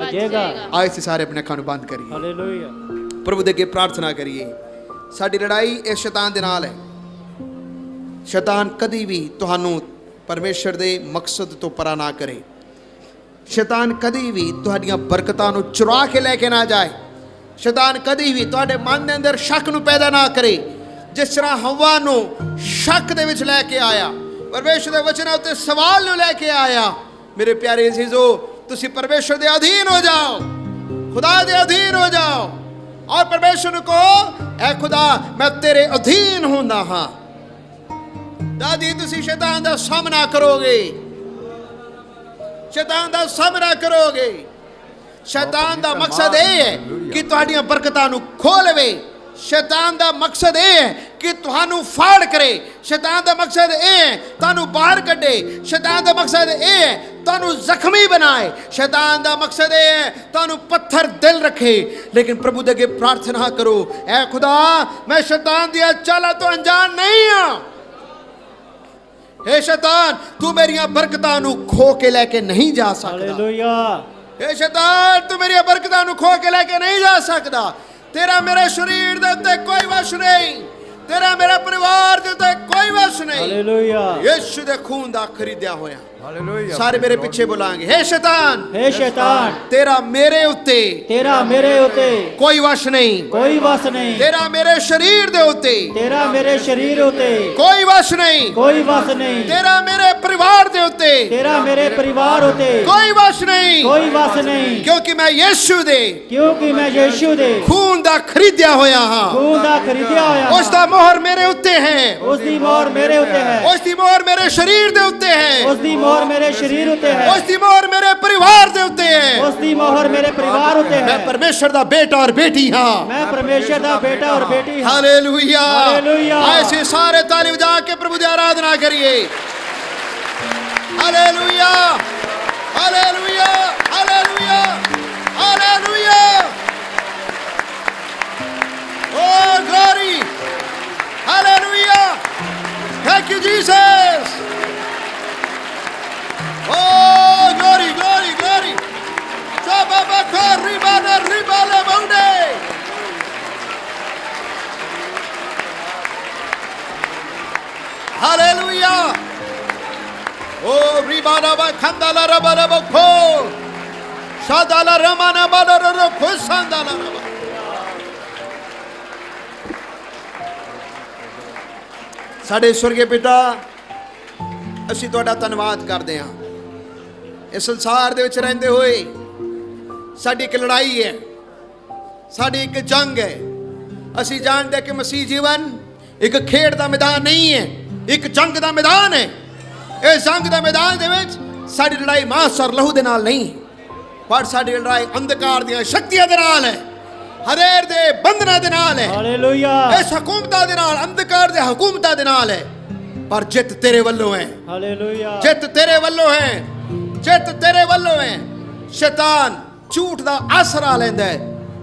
ਆਏ ਸੀ ਸਾਰੇ ਆਪਣੇ ਅੱਖਾਂ ਨੂੰ ਬੰਦ ਕਰੀਏ, ਹਾਲੇਲੂਇਆ। ਪ੍ਰਭੂ ਦੇ ਅੱਗੇ ਪ੍ਰਾਰਥਨਾ ਕਰੀਏ। ਸਾਡੀ ਲੜਾਈ ਇਸ ਸ਼ੈਤਾਨ ਦੇ ਨਾਲ ਹੈ। ਸ਼ੈਤਾਨ ਕਦੀ ਵੀ ਤੁਹਾਨੂੰ ਪਰਮੇਸ਼ਰ ਦੇ ਮਕਸਦ ਤੋਂ ਪਰਾਂ ਨਾ ਕਰੇ। ਸ਼ੈਤਾਨ ਕਦੀ ਵੀ ਤੁਹਾਡੀਆਂ ਬਰਕਤਾਂ ਨੂੰ ਚੁਰਾ ਕੇ ਲੈ ਕੇ ਨਾ ਜਾਏ। ਸ਼ੈਤਾਨ ਕਦੀ ਵੀ ਤੁਹਾਡੇ ਮਨ ਦੇ ਅੰਦਰ ਸ਼ੱਕ ਨੂੰ ਪੈਦਾ ਨਾ ਕਰੇ। ਜਿਸ ਤਰ੍ਹਾਂ ਹਵਾ ਨੂੰ ਸ਼ੱਕ ਦੇ ਵਿੱਚ ਲੈ ਕੇ ਆਇਆ, ਪਰਮੇਸ਼ਰ ਦੇ ਵਚਨਾਂ ਉੱਤੇ ਸਵਾਲ ਨੂੰ ਲੈ ਕੇ ਆਇਆ। ਮੇਰੇ ਪਿਆਰੇ ਅਜ਼ੀਜ਼ੋ, ਤੁਸੀਂ ਪਰਮੇਸ਼ਰ ਦੇ ਅਧੀਨ ਹੋ ਜਾਓ, ਖੁਦਾ ਦੇ ਅਧੀਨ ਹੋ ਜਾਓ ਔਰ ਪਰਮੇਸ਼ਰ ਨੂੰ ਕਹੋ, ਐ ਖੁਦਾ ਮੈਂ ਤੇਰੇ ਅਧੀਨ ਹੁੰਦਾ ਹਾਂ। ਦਾਦੀ ਤੁਸੀਂ ਸ਼ੈਤਾਨ ਦਾ ਸਾਹਮਣਾ ਕਰੋਗੇ, ਸ਼ੈਤਾਨ ਦਾ ਸਾਹਮਣਾ ਕਰੋਗੇ। ਸ਼ੈਤਾਨ ਦਾ ਮਕਸਦ ਇਹ ਹੈ ਕਿ ਤੁਹਾਡੀਆਂ ਬਰਕਤਾਂ ਨੂੰ ਖੋਹ ਲਵੇ। ਸ਼ੈਤਾਨ ਦਾ ਮਕਸਦ ਇਹ ਹੈ ਕਿ ਤੁਹਾਨੂੰ ਫਾੜ ਕਰੇ। ਸ਼ੈਤਾਨ ਦਾ ਮਕਸਦ ਇਹ ਹੈ ਤੁਹਾਨੂੰ ਬਾਹਰ ਕੱਢੇ। ਸ਼ੈਤਾਨ ਦਾ ਮਕਸਦ ਇਹ ਹੈ ਤੁਹਾਨੂੰ ਜ਼ਖਮੀ ਬਣਾਏ। ਸ਼ੈਤਾਨ ਦਾ ਮਕਸਦ ਇਹ ਹੈ ਤੁਹਾਨੂੰ ਪੱਥਰ ਦਿਲ ਰੱਖੇ। ਲੇਕਿਨ ਪ੍ਰਭੂ ਦੇ ਅੱਗੇ ਪ੍ਰਾਰਥਨਾ ਕਰੋ, ਐ ਖੁਦਾ ਮੈਂ ਸ਼ੈਤਾਨ ਦੀਆਂ ਚਾਲਾਂ ਤੋਂ ਅਣਜਾਣ ਨਹੀਂ ਹਾਂ। हे शैतान, तू मेरिया बरकतां नू खो के लेके नहीं जा सकता। हालेलुया। हे शैतान, तू मेरिया बरकतां नू खो के लेके नहीं जा सकता। तेरा मेरे शरीर दे उत्ते कोई वश नहीं, तेरा मेरा परिवार दे उत्ते कोई वश नहीं। हालेलुया। यीशु दे खून दा खरीदया होया। हालेलुया। सारे मेरे पीछे बोलांगे, हे शैतान, हे शैतान, तेरा मेरे उत्ते कोई वश नहीं, कोई वश नहीं। तेरा मेरे शरीर दे उत्ते कोई वश नहीं, तेरा मेरे परिवार दे उत्ते कोई वश नहीं, क्योंकि मैं यीशु दे खून दा खरीदया होया हां। उस दा मोहर मेरे उत्ते है, उस दी मोहर मेरे शरीर दे उत्ते है, उस दी मोहर मेरे शरीर उते है, उस दी मोहर मेरे परिवार दे उत्ते है, उस दी मोहर मेरे परिवार उते है। मैं परमेश्वर दा बेटा और बेटी हां, मैं परमेश्वर दा बेटा और बेटी हां। हालेलुया। हालेलुया। ऐसे सारे ताली बजा के प्रभु दी आराधना करिए। Hallelujah, hallelujah, hallelujah, hallelujah. Oh glory, hallelujah. Thank you Jesus. Oh glory, glory, glory. Sababa kari bana ribale bonde. Hallelujah. ओ रिबाना बा खंदाला रबा रबा खो शादाला रमाना बाला रो खो सांदाला रबा। ਸਾਡੇ ਸੁਰਗੇ ਪਿਤਾ, ਅਸੀਂ ਤੁਹਾਡਾ ਧੰਨਵਾਦ ਕਰਦੇ ਹਾਂ। ਇਸ ਸੰਸਾਰ ਦੇ ਵਿੱਚ ਰਹਿੰਦੇ ਹੋਏ ਸਾਡੀ ਇੱਕ ਲੜਾਈ ਹੈ, ਸਾਡੀ ਇੱਕ ਜੰਗ ਹੈ। ਅਸੀਂ ਜਾਣਦੇ ਕਿ ਮਸੀਹ ਜੀਵਨ ਇੱਕ ਖੇਡ ਦਾ ਮੈਦਾਨ ਨਹੀਂ ਹੈ, ਇੱਕ ਜੰਗ ਦਾ ਮੈਦਾਨ ਹੈ। ਇਸ ਜੰਗ ਦੇ ਮੈਦਾਨ ਦੇ ਵਿੱਚ ਸਾਡੀ ਲੜਾਈ ਮਾਂਸ ਔਰ ਲਹੂ ਦੇ ਨਾਲ ਨਹੀਂ, ਪਰ ਸਾਡੀ ਲੜਾਈ ਅੰਧਕਾਰ ਦੀਆਂ ਸ਼ਕਤੀਆਂ ਦੇ ਨਾਲ ਹੈ, ਹਨੇਰ ਦੇ ਬੰਧਨਾਂ ਦੇ ਨਾਲ ਹੈ, ਹਾਲੇਲੂਇਆ। ਇਸ ਹਕੂਮਤਾਂ ਦੇ ਨਾਲ, ਅੰਧਕਾਰ ਦੇ ਹਕੂਮਤਾਂ ਦੇ ਨਾਲ ਹੈ। ਪਰ ਜਿੱਤ ਤੇਰੇ ਵੱਲੋਂ ਹੈ, ਹਾਲੇਲੂਇਆ। ਜਿੱਤ ਤੇਰੇ ਵੱਲੋਂ ਹੈ, ਜਿੱਤ ਤੇਰੇ ਵੱਲੋਂ ਹੈ। ਸ਼ੈਤਾਨ ਝੂਠ ਦਾ ਆਸਰਾ ਲੈਂਦਾ ਹੈ,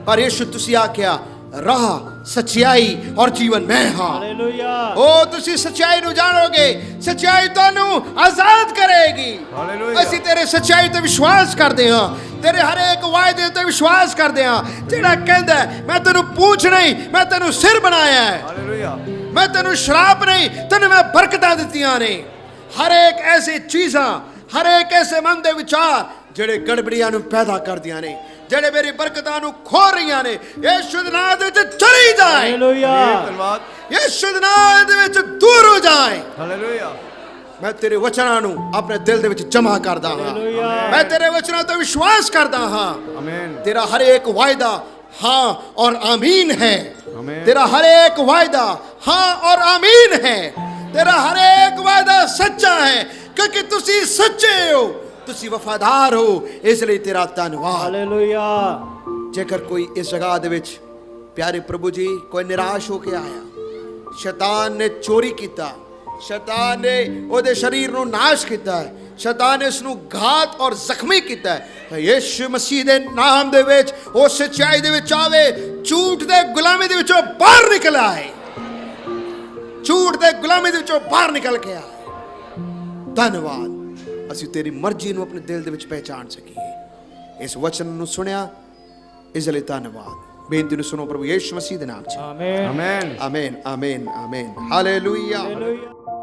ਪਰ ਯਿਸੂ ਤੁਸੀਂ ਆਖਿਆ ਰਾਹ, ਸੱਚਾਈ ਔਰ ਜੀਵਨ ਮੈਂ ਹਾਂ। ਹਾਲੇਲੂਇਆ। ਉਹ ਤੁਸੀਂ ਸੱਚਾਈ ਨੂੰ ਜਾਣੋਗੇ, ਸੱਚਾਈ ਤੁਹਾਨੂੰ ਆਜ਼ਾਦ ਕਰੇਗੀ। ਹਾਲੇਲੂਇਆ। ਅਸੀਂ ਤੇਰੇ ਸੱਚਾਈ ਤੇ ਵਿਸ਼ਵਾਸ ਕਰਦੇ ਹਾਂ, ਤੇਰੇ ਹਰੇਕ ਵਾਅਦੇ ਤੇ ਵਿਸ਼ਵਾਸ ਕਰਦੇ ਹਾਂ, ਜਿਹੜਾ ਕਹਿੰਦਾ ਮੈਂ ਤੈਨੂੰ ਪੂਛ ਨਹੀਂ, ਮੈਂ ਤੈਨੂੰ ਸਿਰ ਬਣਾਇਆ ਹੈ। ਹਾਲੇਲੂਇਆ। ਮੈਂ ਤੈਨੂੰ ਸ਼ਰਾਪ ਨਹੀਂ, ਤੈਨੂੰ ਮੈਂ ਬਰਕਤਾਂ ਦਿੱਤੀਆਂ ਨੇ। ਹਰੇਕ ਐਸੀ ਚੀਜ਼ਾਂ, ਹਰੇਕ ਐਸੇ ਮਨ ਦੇ ਵਿਚਾਰ ਜਿਹੜੇ ਗੜਬੜੀਆਂ ਨੂੰ ਪੈਦਾ ਕਰਦੀਆਂ ਨੇ, ਜਿਹੜੇ ਮੇਰੀ ਬਰਕਤਾਂ ਨੂੰ ਖੋ ਰਹੀਆਂ ਨੇ, ਯਿਸੂ ਦੇ ਨਾਮ ਦੇ ਵਿੱਚ ਚਲੀ ਜਾਏ। ਹਾਲੇਲੂਇਆ। ਧੰਨਵਾਦ। ਯਿਸੂ ਦੇ ਨਾਮ ਦੇ ਵਿੱਚ ਦੂਰ ਹੋ ਜਾਏ। ਹਾਲੇਲੂਇਆ। ਮੈਂ ਤੇਰੇ ਵਚਨਾਂ ਨੂੰ ਆਪਣੇ ਦਿਲ ਦੇ ਵਿੱਚ ਜਮ੍ਹਾਂ ਕਰਦਾ ਹਾਂ। ਹਾਲੇਲੂਇਆ। ਮੈਂ ਤੇਰੇ ਵਚਨਾਂ ਤੇ ਵਿਸ਼ਵਾਸ ਕਰਦਾ ਹਾਂ। ਆਮੀਨ। तेरा हर एक वायदा हाँ और आमीन है। आमीन। तेरा हर एक वायदा हाँ और आमीन है। तेरा हर एक वायदा सच्चा है, क्योंकि तुसी सच्चे हो, तुसी वफादार हो, इसलिए तेरा धन्यवाद। ਹਾਲੇਲੂਇਆ। जेकर कोई इस जगह दे विच प्यारे प्रभु जी कोई निराश होके आया, शैतान ने चोरी किया, शैतान ने ਉਹਦੇ शरीर ਨੂੰ नाश ਕੀਤਾ ਹੈ, शैतान ने इसਨੂੰ घात और ਜ਼ਖਮੀ ਕੀਤਾ ਹੈ। ਯਿਸੂ ਮਸੀਹ ਦੇ ਨਾਮ ਦੇ ਵਿੱਚ ਉਹ ਸੱਚਾਈ ਦੇ ਵਿੱਚ ਆਵੇ, ਝੂਠ ਦੇ ਗੁਲਾਮੀ ਦੇ ਵਿੱਚੋਂ ਬਾਹਰ ਨਿਕਲ ਆਏ, ਝੂਠ ਦੇ ਗੁਲਾਮੀ ਦੇ ਵਿੱਚੋਂ ਬਾਹਰ ਨਿਕਲ ਕੇ ਆਏ। ਧੰਨਵਾਦ, ਅਸੀਂ ਤੇਰੀ ਮਰਜ਼ੀ ਨੂੰ ਆਪਣੇ ਦਿਲ ਦੇ ਵਿੱਚ ਪਹਿਚਾਨ ਸਕੀਏ। ਇਸ ਵਚਨ ਨੂੰ ਸੁਣਿਆ, ਇਸ ਲਈ ਧੰਨਵਾਦ। ਬੇਨਤੀ ਨੂੰ ਸੁਣੋ ਪ੍ਰਭੂ ਯਿਸੂ ਮਸੀਹ ਦੇ ਨਾਮ 'ਚ। ਆਮੀਨ। ਆਮੀਨ। ਆਮੀਨ, ਆਮੀਨ, ਆਮੀਨ। ਹਾਲੇਲੂਇਆ। ਹਾਲੇਲੂਇਆ।